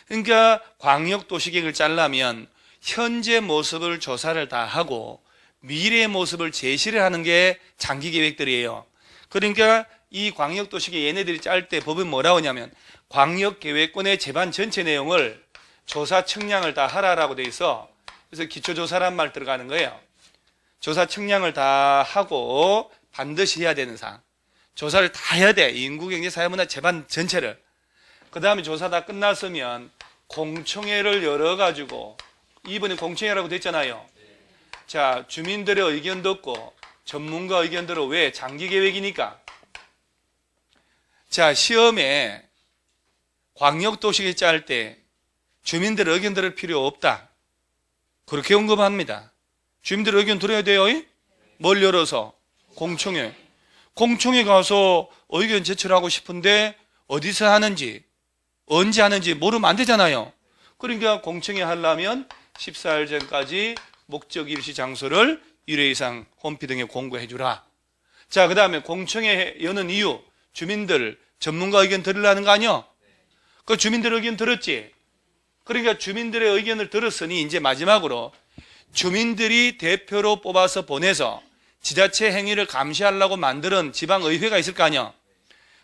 [SPEAKER 1] 그러니까 광역도시계획을 짜려면 현재 모습을 조사를 다 하고 미래의 모습을 제시를 하는 게 장기계획들이에요. 그러니까 이 광역도시계획 얘네들이 짤 때 법은 뭐라고 하냐면 광역계획권의 제반 전체 내용을 조사 측량을 다 하라라고 돼 있어. 그래서 기초조사란 말 들어가는 거예요. 조사 측량을 다 하고 반드시 해야 되는 사항. 조사를 다 해야 돼. 인구, 경제, 사회, 문화 제반 전체를. 그 다음에 조사 다 끝났으면 공청회를 열어가지고 이번에 공청회라고 됐잖아요. 자, 주민들의 의견 듣고 전문가 의견 들어. 왜? 장기계획이니까. 자, 시험에 광역도시계획 짤 때 주민들의 의견 들을 필요 없다. 그렇게 언급합니다. 주민들의 의견 들어야 돼요. 뭘 열어서? 공청회. 공청회 가서 의견 제출하고 싶은데 어디서 하는지 언제 하는지 모르면 안 되잖아요. 그러니까 공청회 하려면 14일 전까지 목적 일시 장소를 1회 이상 홈피 등에 공고해 주라. 자, 그 다음에 공청회 여는 이유 주민들 전문가 의견 들으려는 거 아니요? 그 주민들 의견 들었지? 그러니까 주민들의 의견을 들었으니 이제 마지막으로 주민들이 대표로 뽑아서 보내서 지자체 행위를 감시하려고 만드는 지방의회가 있을 거 아니야.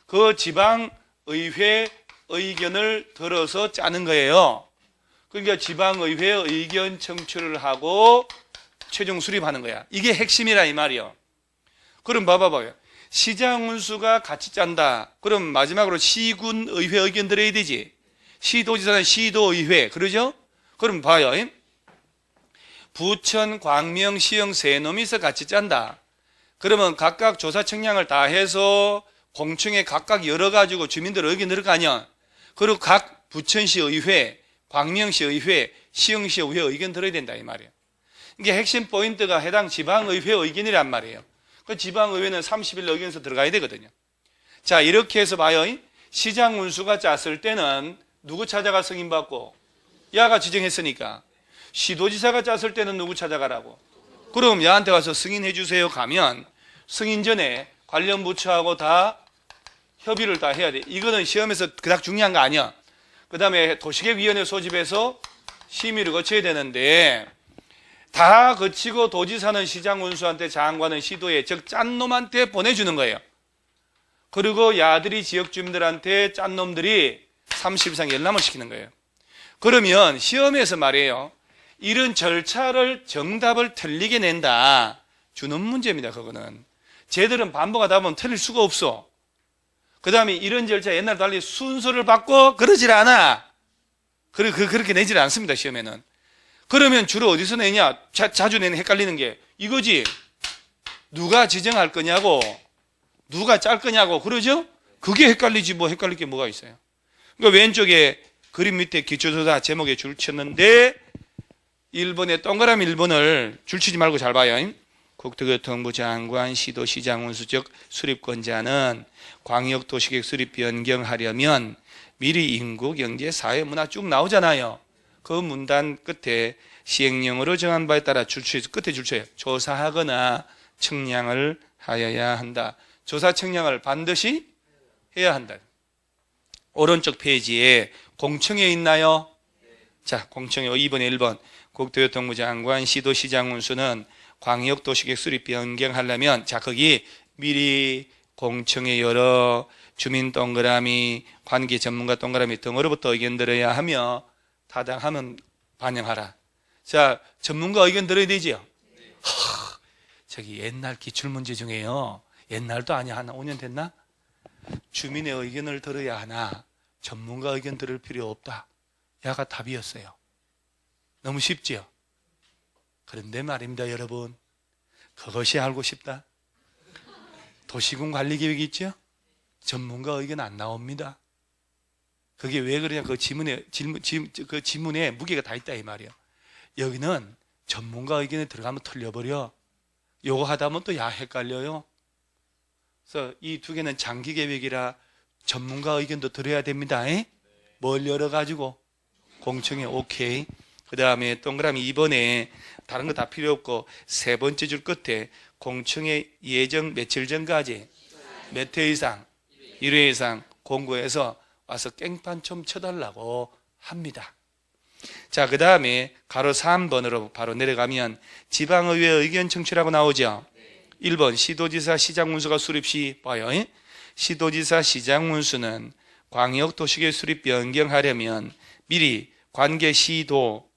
[SPEAKER 1] 그 지방의회 의견을 들어서 짜는 거예요. 그러니까 지방의회 의견 청취를 하고 최종 수립하는 거야. 이게 핵심이라 이 말이요. 그럼 봐봐요. 시장 운수가 같이 짠다. 그럼 마지막으로 시군 의회 의견 들어야 되지. 시도지사는 시도의회. 그러죠? 그럼 봐요. 부천, 광명, 시흥 세 놈이서 같이 짠다. 그러면 각각 조사 청량을 다 해서 공청회 각각 열어가지고 주민들 의견 들을 거 아니야. 그리고 각 부천시 의회, 광명시 의회, 시흥시 의회 의견 들어야 된다 이 말이에요. 이게 핵심 포인트가 해당 지방의회 의견이란 말이에요. 그 지방의회는 30일 의견서 들어가야 되거든요. 자, 이렇게 해서 봐요. 시장 운수가 짰을 때는 누구 찾아가 승인받고? 야가 지정했으니까. 시도지사가 짰을 때는 누구 찾아가라고? 그럼 야한테 가서 승인해 주세요 가면 승인 전에 관련 부처하고 다 협의를 다 해야 돼. 이거는 시험에서 그닥 중요한 거 아니야. 그 다음에 도시계획위원회 소집해서 심의를 거쳐야 되는데 다 거치고 도지사는 시장 운수한테 장관은 시도에 즉 짠 놈한테 보내주는 거예요. 그리고 야들이 지역 주민들한테 짠 놈들이 30 이상 열람을 시키는 거예요. 그러면 시험에서 말이에요. 이런 절차를 정답을 틀리게 낸다. 주는 문제입니다. 그거는. 쟤들은 반복하다 보면 틀릴 수가 없어. 그 다음에 이런 절차 옛날 달리 순서를 바꿔 그러질 않아. 그렇게 내질 않습니다. 시험에는. 그러면 주로 어디서 내냐? 자주 내는 헷갈리는 게 이거지. 누가 지정할 거냐고, 누가 짤 거냐고, 그러죠? 그게 헷갈리지 뭐 헷갈릴 게 뭐가 있어요. 그러니까 왼쪽에 그림 밑에 기초조사 제목에 줄 쳤는데 1번에 동그라미 1번을 줄 치지 말고 잘 봐요. 국토교통부 장관, 시도시장 운수적 수립권자는 광역도시계획 수립 변경하려면 미리 인구, 경제, 사회, 문화 쭉 나오잖아요. 그 문단 끝에 시행령으로 정한 바에 따라 끝에 줄쳐요. 조사하거나 청량을 하여야 한다. 조사 청량을 반드시 해야 한다. 오른쪽 페이지에 공청회 있나요? 자, 공청회 2번에 1번. 국토교통부 장관, 시도시장 운수는 광역도시계획 수립 변경하려면 자, 거기 미리 공청회 열어 주민 동그라미, 관계 전문가 동그라미 등으로부터 의견 들어야 하며 타당하면 반영하라. 자, 전문가 의견 들어야 되지요? 저기 옛날 기출문제 중에요. 옛날도 아니야. 한 5년 됐나? 주민의 의견을 들어야 하나 전문가 의견 들을 필요 없다. 야가 답이었어요. 너무 쉽지요? 그런데 말입니다, 여러분. 그것이 알고 싶다. 도시군 관리계획 있죠? 전문가 의견 안 나옵니다. 그게 왜 그러냐? 그 지문에 무게가 다 있다 이 말이야. 여기는 전문가 의견에 들어가면 틀려버려. 요거 하다 보면 또 야 헷갈려요. 그래서 이 두 개는 장기 계획이라 전문가 의견도 들어야 됩니다. 뭘 열어가지고 공청회 오케이. 그 다음에 동그라미 2번에 다른 거 다 필요 없고 세 번째 줄 끝에 공청회 예정 며칠 전까지 몇 회 이상 1회 이상 공고해서 와서 깽판 좀 쳐달라고 합니다. 자, 그 다음에 가로 3번으로 바로 내려가면 지방의회 의견 청취라고 나오죠. 1번 시도지사 시장운수가 수립 시 봐요. 시도지사 시장운수는 광역도시계획 수립 변경하려면 미리 관계 시도,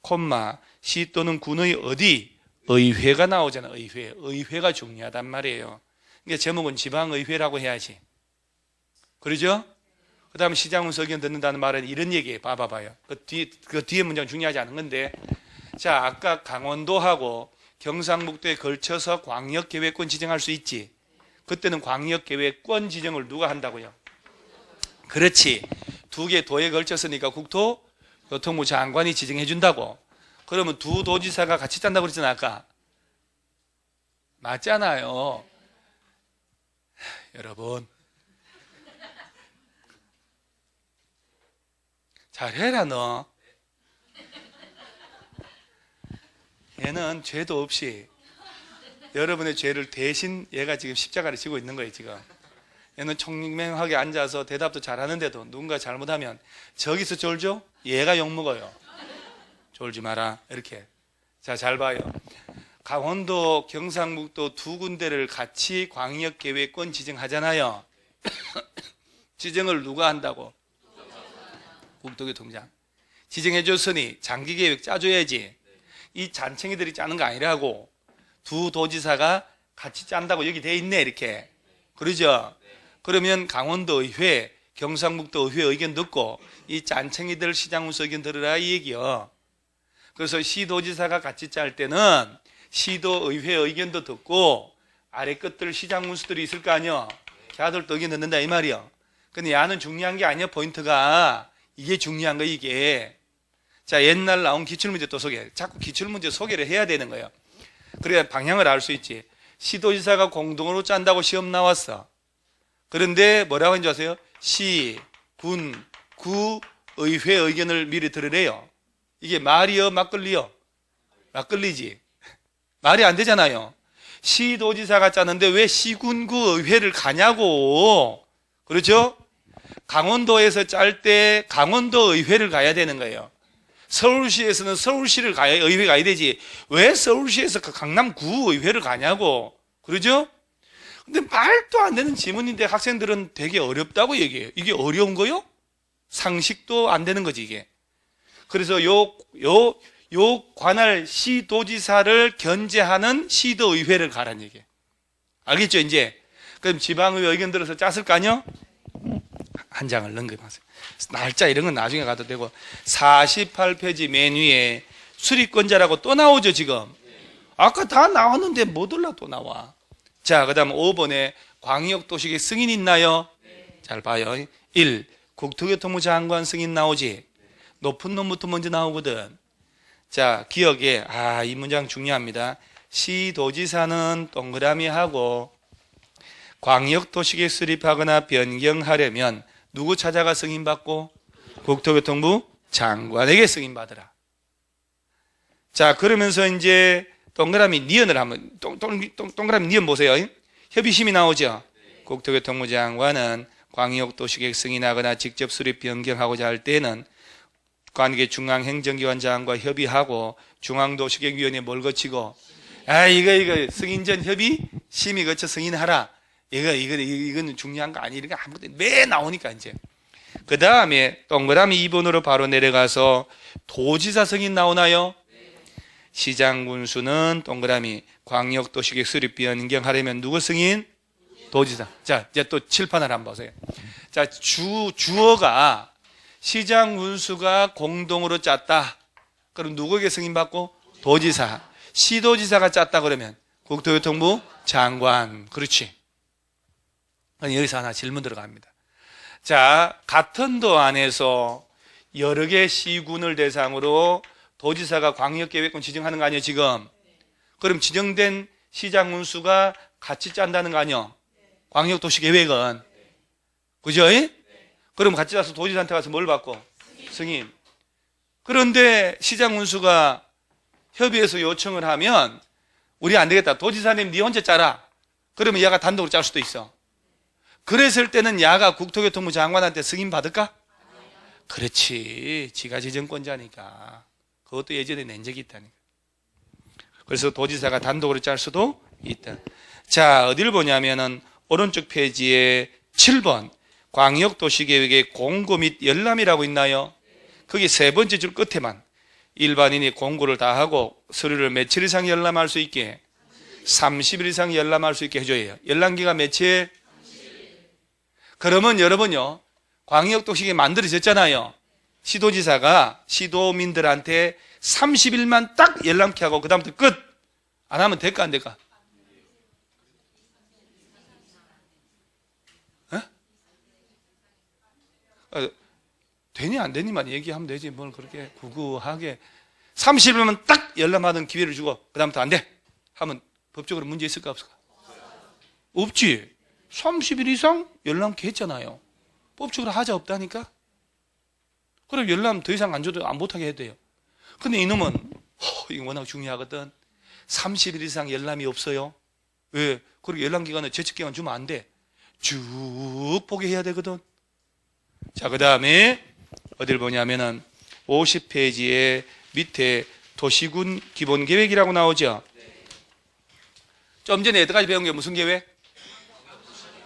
[SPEAKER 1] 시 또는 군의 어디 의회가 나오잖아. 의회가 중요하단 말이에요. 그러니까 제목은 지방의회라고 해야지. 그러죠? 그 다음에 시장운수 의견 듣는다는 말은 이런 얘기예요. 봐봐요. 그 뒤에 문장 중요하지 않은 건데. 자, 아까 강원도하고 경상북도에 걸쳐서 광역계획권 지정할 수 있지. 그때는 광역계획권 지정을 누가 한다고요? 그렇지. 두 개 도에 걸쳤으니까 국토교통부 장관이 지정해 준다고. 그러면 두 도지사가 같이 짠다고 그랬잖아 아까. 맞잖아요. 여러분 잘해라 너. 얘는 죄도 없이 여러분의 죄를 대신 얘가 지금 십자가를 지고 있는 거예요 지금. 얘는 총명하게 앉아서 대답도 잘하는데도 누군가 잘못하면 저기서 졸죠? 얘가 욕먹어요. 졸지 마라 이렇게. 자, 잘 봐요. 강원도 경상북도 두 군데를 같이 광역계획권 지정하잖아요. 지정을 누가 한다고? 국토교통부장. 지정해줬으니 장기계획 짜줘야지. 이 잔챙이들이 짜는 거 아니라고. 두 도지사가 같이 짠다고 여기 돼 있네 이렇게. 그러죠? 그러면 강원도의회, 경상북도의회 의견 듣고 이 짠챙이들 시장운수 의견 들으라 이 얘기요. 그래서 시도지사가 같이 짤 때는 시도의회 의견도 듣고 아래 끝들 시장운수들이 있을 거 아니요. 걔들도 의견 듣는다 이 말이요. 근데 야는 중요한 게 아니야. 포인트가 이게 중요한 거 이게. 자, 옛날 나온 기출문제 또 소개. 자꾸 기출문제 소개를 해야 되는 거예요. 그래야 방향을 알 수 있지. 시도지사가 공동으로 짠다고 시험 나왔어. 그런데 뭐라고 하는지 아세요? 시, 군, 구, 의회 의견을 미리 들으래요. 이게 말이요? 막걸리요? 막걸리지. 말이 안 되잖아요. 시도지사가 짜는데 왜 시군구 의회를 가냐고. 그렇죠? 강원도에서 짤 때 강원도 의회를 가야 되는 거예요. 서울시에서는 서울시를 가야, 의회 가야 되지. 왜 서울시에서 강남구 의회를 가냐고. 그러죠? 근데 말도 안 되는 지문인데 학생들은 되게 어렵다고 얘기해요. 이게 어려운 거요? 상식도 안 되는 거지, 이게. 그래서 요 관할 시도지사를 견제하는 시도의회를 가라는 얘기예요. 알겠죠, 이제? 그럼 지방의회 의견 들어서 짰을 거 아니요? 한 장을 넘겨봤어요. 날짜 이런 건 나중에 가도 되고. 48페이지 맨 위에 수리권자라고 또 나오죠, 지금? 아까 다 나왔는데 못 올라 또 나와. 자, 그 다음 5번에 광역도시계획 승인 있나요? 잘 봐요. 1. 국토교통부 장관 승인 나오지? 높은 놈부터 먼저 나오거든. 자, 기억에, 이 문장 중요합니다. 시도지사는 동그라미 하고 광역도시계획 수립하거나 변경하려면 누구 찾아가 승인받고? 국토교통부 장관에게 승인받으라. 자, 그러면서 이제 동그라미 니은을 한번, 동그라미 니은 보세요. 협의심이 나오죠? 국토교통부 장관은 광역도시계획 승인하거나 직접 수립 변경하고자 할 때는 관계 중앙행정기관장과 협의하고 중앙도시계획위원회 뭘 거치고, 이거 승인 전 협의 심의 거쳐 승인하라. 이거는 중요한 거 아니니까 아무것도 매 나오니까 이제. 그 다음에 동그라미 2번으로 바로 내려가서 도지사 승인 나오나요? 시장군수는 동그라미 광역도시계획 수립 변경하려면 누구 승인? 도지사. 자, 이제 또 칠판을 한번 보세요. 자, 주어가 시장군수가 공동으로 짰다. 그럼 누구에게 승인받고? 도지사. 시도지사가 짰다 그러면 국토교통부 장관. 그렇지. 여기서 하나 질문 들어갑니다. 자, 같은 도 안에서 여러 개 시군을 대상으로 도지사가 광역계획권 지정하는 거 아니에요, 지금? 그럼 지정된 시장군수가 같이 짠다는 거 아니에요? 광역도시계획은. 그죠? 그럼 같이 가서 도지사한테 가서 뭘 받고? 승인. 그런데 시장군수가 협의해서 요청을 하면 우리 안 되겠다. 도지사님 네 혼자 짜라. 그러면 얘가 단독으로 짤 수도 있어. 그랬을 때는 야가 국토교통부 장관한테 승인 받을까? 그렇지. 지가 지정권자니까. 그것도 예전에 낸 적이 있다니까. 그래서 도지사가 단독으로 짤 수도 있다. 자, 어디를 보냐면은 오른쪽 페이지에 7번 광역도시계획의 공고 및 열람이라고 있나요? 거기 세 번째 줄 끝에만 일반인이 공고를 다 하고 서류를 며칠 이상 열람할 수 있게 30일 이상 열람할 수 있게 해줘야 해요. 열람기가 며칠? 그러면 여러분요, 광역도시계획 만들어졌잖아요. 시도지사가 시도민들한테 30일만 딱 열람케 하고 그 다음부터 끝. 안 하면 될까 안 될까? 되니 안 되니만 얘기하면 되지 뭘 그렇게 구구하게. 30일만 딱 열람하던 기회를 주고 그 다음부터 안 돼 하면 법적으로 문제 있을까 없을까? 없지. 30일 이상 열람케 했잖아요. 법적으로 하자 없다니까? 그럼 열람 더 이상 안 줘도 안 못하게 해야 돼요. 근데 이놈은 이거 워낙 중요하거든. 30일 이상 열람이 없어요. 왜? 그리고 열람기간에 제측기간 주면 안 돼. 쭉 보게 해야 되거든. 자, 그 다음에 어딜 보냐면은 50페이지에 밑에 도시군 기본계획이라고 나오죠. 좀 전에 여태까지 배운 게 무슨 계획?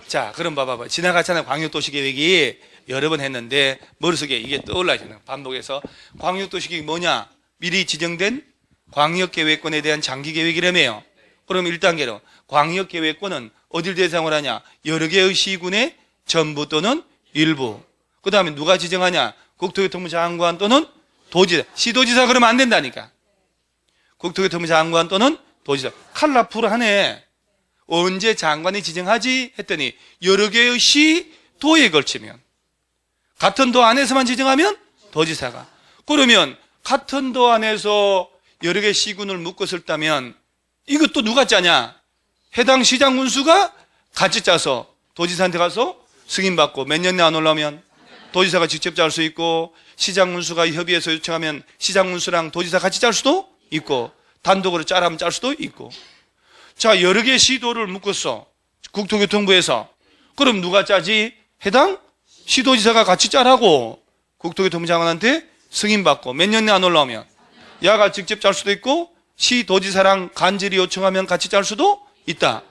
[SPEAKER 1] 자, 그럼 봐봐. 지나갔잖아요. 광역도시계획이. 여러 번 했는데 머릿속에 이게 떠올라지는 반복해서 광역도시계획이 뭐냐? 미리 지정된 광역계획권에 대한 장기계획이라며요. 그럼 1단계로 광역계획권은 어딜 대상으로 하냐? 여러 개의 시군의 전부 또는 일부. 그 다음에 누가 지정하냐? 국토교통부 장관 또는 도지사. 시도지사 그러면 안 된다니까. 국토교통부 장관 또는 도지사. 칼라풀하네. 언제 장관이 지정하지? 했더니 여러 개의 시, 도에 걸치면. 같은 도 안에서만 지정하면 도지사가. 그러면 같은 도 안에서 여러 개 시군을 묶었을 때면 이것도 누가 짜냐? 해당 시장 군수가 같이 짜서 도지사한테 가서 승인받고 몇 년 내에 안 올라오면 도지사가 직접 짤 수 있고, 시장 군수가 협의해서 요청하면 시장 군수랑 도지사 같이 짤 수도 있고, 단독으로 짜라면 짤 수도 있고. 자, 여러 개 시도를 묶었어. 국토교통부에서. 그럼 누가 짜지? 해당 시도지사가 같이 짜라고 국토교통부 장관한테 승인받고 몇 년 내에 안 올라오면 야가 직접 짤 수도 있고, 시도지사랑 간절히 요청하면 같이 짤 수도 있다.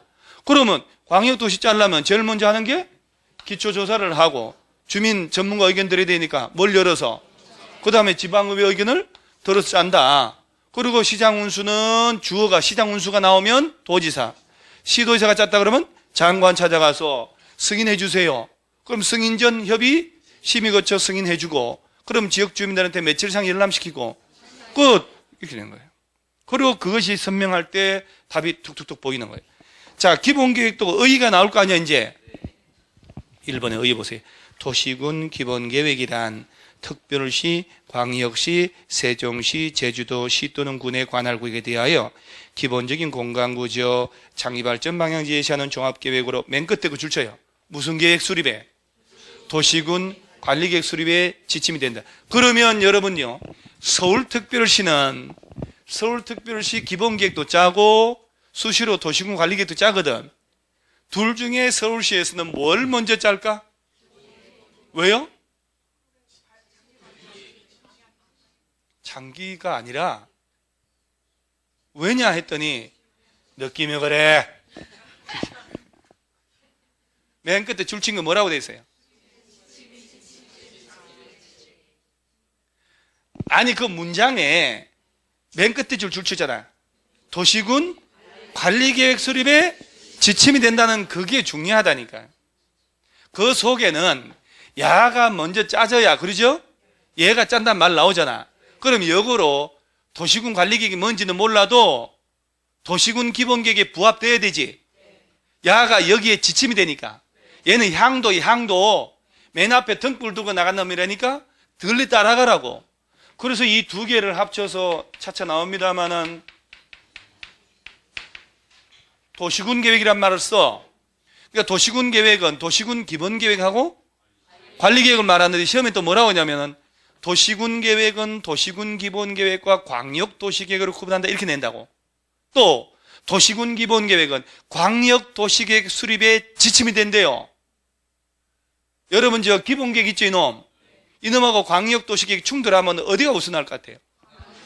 [SPEAKER 1] 그러면 광역도시 짜려면 제일 먼저 하는 게 기초조사를 하고 주민 전문가 의견 들어야 되니까 뭘 열어서, 그 다음에 지방의회 의견을 들어서 짠다. 그리고 시장 운수는 주어가 시장 운수가 나오면 도지사, 시도지사가 짰다 그러면 장관 찾아가서 승인해 주세요. 그럼 승인 전 협의 심의 거쳐 승인해 주고, 그럼 지역 주민들한테 며칠 이상 열람시키고 끝. 이렇게 되는 거예요. 그리고 그것이 선명할 때 답이 툭툭툭 보이는 거예요. 자, 기본계획도 의의가 나올 거 아니야. 이제 1번에 의의 보세요. 도시군 기본계획이란 특별시, 광역시, 세종시, 제주도시 또는 군에 관할 구역에 대하여 기본적인 공간구조, 장기발전 방향 제시하는 종합계획으로 맨 끝에 그 줄쳐요. 무슨 계획 수립에? 도시군 관리계획 수립에 지침이 된다. 그러면 여러분요, 서울특별시는 서울특별시 기본계획도 짜고 수시로 도시군 관리계획도 짜거든. 둘 중에 서울시에서는 뭘 먼저 짤까? 왜요? 장기가 아니라 왜냐 했더니 느낌이 그래. 맨 끝에 줄친 거 뭐라고 돼 있어요? 아니 그 문장에 맨 끝에 줄치잖아. 도시군 관리계획 수립에 지침이 된다는 그게 중요하다니까요. 그 속에는 야가 먼저 짜져야, 그러죠? 얘가 짠단 말 나오잖아. 그럼 역으로 도시군 관리계획이 뭔지는 몰라도 도시군 기본계획에 부합돼야 되지. 야가 여기에 지침이 되니까. 얘는 향도 맨 앞에 등불 두고 나간 놈이라니까 들리 따라가라고. 그래서 이 두 개를 합쳐서 차차 나옵니다만은 도시군 계획이란 말을 써. 그러니까 도시군 계획은 도시군 기본 계획하고 관리 계획을 말하는데 시험에 또 뭐라고 하냐면은 도시군 계획은 도시군 기본 계획과 광역 도시 계획으로 구분한다 이렇게 낸다고. 또 도시군 기본 계획은 광역 도시 계획 수립에 지침이 된대요. 여러분 저 기본 계획 있죠 이놈? 이놈하고 광역 도시 계획 충돌하면 어디가 우선할 것 같아요?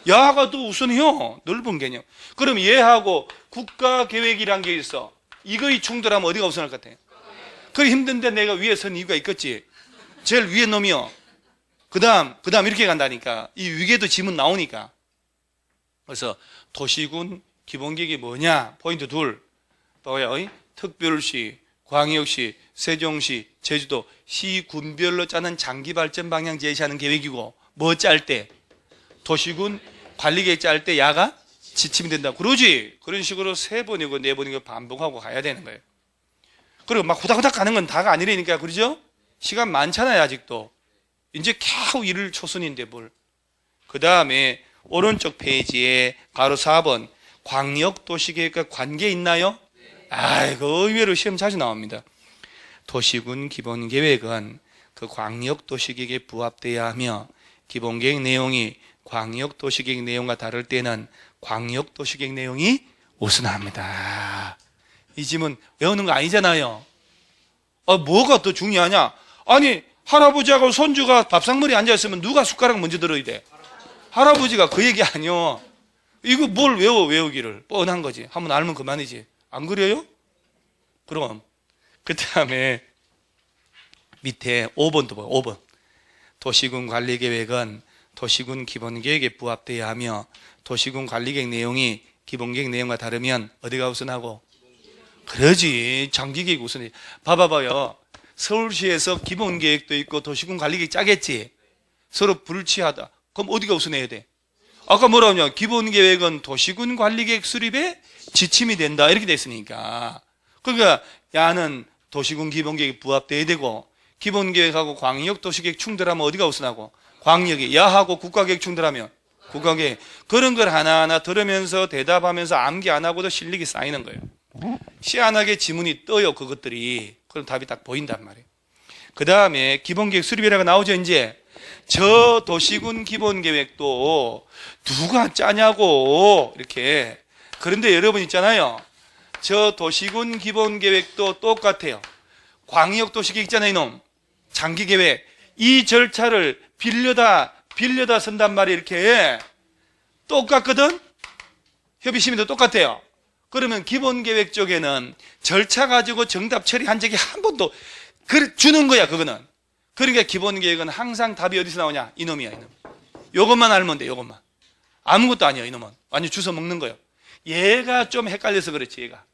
[SPEAKER 1] 야가 더 우선해요. 넓은 개념. 그럼 얘하고 국가계획이란 게 있어. 이거의 충돌하면 어디가 우선할 것 같아요? 그게 힘든데 내가 위에 선 이유가 있겠지. 제일 위에 놈이요. 그 다음 이렇게 간다니까. 이 위계도 지문 나오니까. 그래서 도시군 기본계획이 뭐냐? 포인트 둘. 뭐야? 특별시, 광역시, 세종시, 제주도, 시군별로 짜는 장기발전 방향 제시하는 계획이고, 뭐 짤 때? 도시군 관리계획 짤 때 야가 지침이 된다. 그러지? 그런 식으로 세 번이고 네 번이고 반복하고 가야 되는 거예요. 그리고 막 후닥후닥 가는 건 다가 아니라니까. 그러죠? 시간 많잖아요, 아직도. 이제 겨우 1월 초순인데 뭘. 그 다음에 오른쪽 페이지에 가로 4번 광역도시계획과 관계 있나요? 아이고 의외로 시험 자주 나옵니다. 도시군 기본계획은 그 광역도시계획에 부합돼야 하며 기본계획 내용이 광역도시계획 내용과 다를 때는 광역도시계획 내용이 우선합니다. 이 지문 외우는 거 아니잖아요. 뭐가 더 중요하냐? 아니 할아버지하고 손주가 밥상머리에 앉아있으면 누가 숟가락 먼저 들어야 돼? 할아버지가. 그 얘기 아니요. 이거 뭘 외우기를. 뻔한 거지. 한번 알면 그만이지. 안 그래요? 그럼 그 다음에 밑에 5번도 봐요. 5번. 도시군 관리계획은 도시군 기본계획에 부합되어야 하며 도시군 관리계획 내용이 기본계획 내용과 다르면 어디가 우선하고? 그러지. 장기계획 우선이. 봐봐요. 서울시에서 기본계획도 있고 도시군 관리계획 짜겠지. 서로 불치하다. 그럼 어디가 우선해야 돼? 아까 뭐라고 하냐? 기본계획은 도시군 관리계획 수립에 지침이 된다. 이렇게 됐으니까. 그러니까 야는 도시군 기본계획에 부합돼야 되고 기본계획하고 광역도시계획 충돌하면 어디가 우선하고? 광역이. 야하고 국가계획 충돌하면 국가계획. 그런 걸 하나하나 들으면서 대답하면서 암기 안 하고도 실력이 쌓이는 거예요. 시원하게 지문이 떠요. 그것들이. 그럼 답이 딱 보인단 말이에요. 그 다음에 기본계획 수립이라고 나오죠. 이제 저 도시군 기본계획도 누가 짜냐고 이렇게. 그런데 여러분 있잖아요. 저 도시군 기본계획도 똑같아요. 광역도시계획 있잖아요. 이놈. 장기계획. 이 절차를 빌려다 쓴단 말이에요. 이렇게 똑같거든. 협의심의도 똑같아요. 그러면 기본계획 쪽에는 절차 가지고 정답 처리한 적이 한 번도 주는 거야. 그거는. 그러니까 기본계획은 항상 답이 어디서 나오냐? 이놈이야. 이놈. 요것만 알면 돼. 요것만. 아무것도 아니야. 이놈은 완전 주워 먹는 거예요. 얘가 좀 헷갈려서 그렇지. 얘가.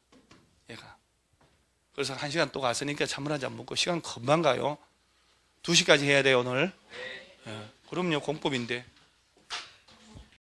[SPEAKER 1] 그래서 1시간 또 갔으니까 찬물 한 잔 먹고 시간 금방 가요. 2시까지 해야 돼요 오늘. 그럼요. 공법인데.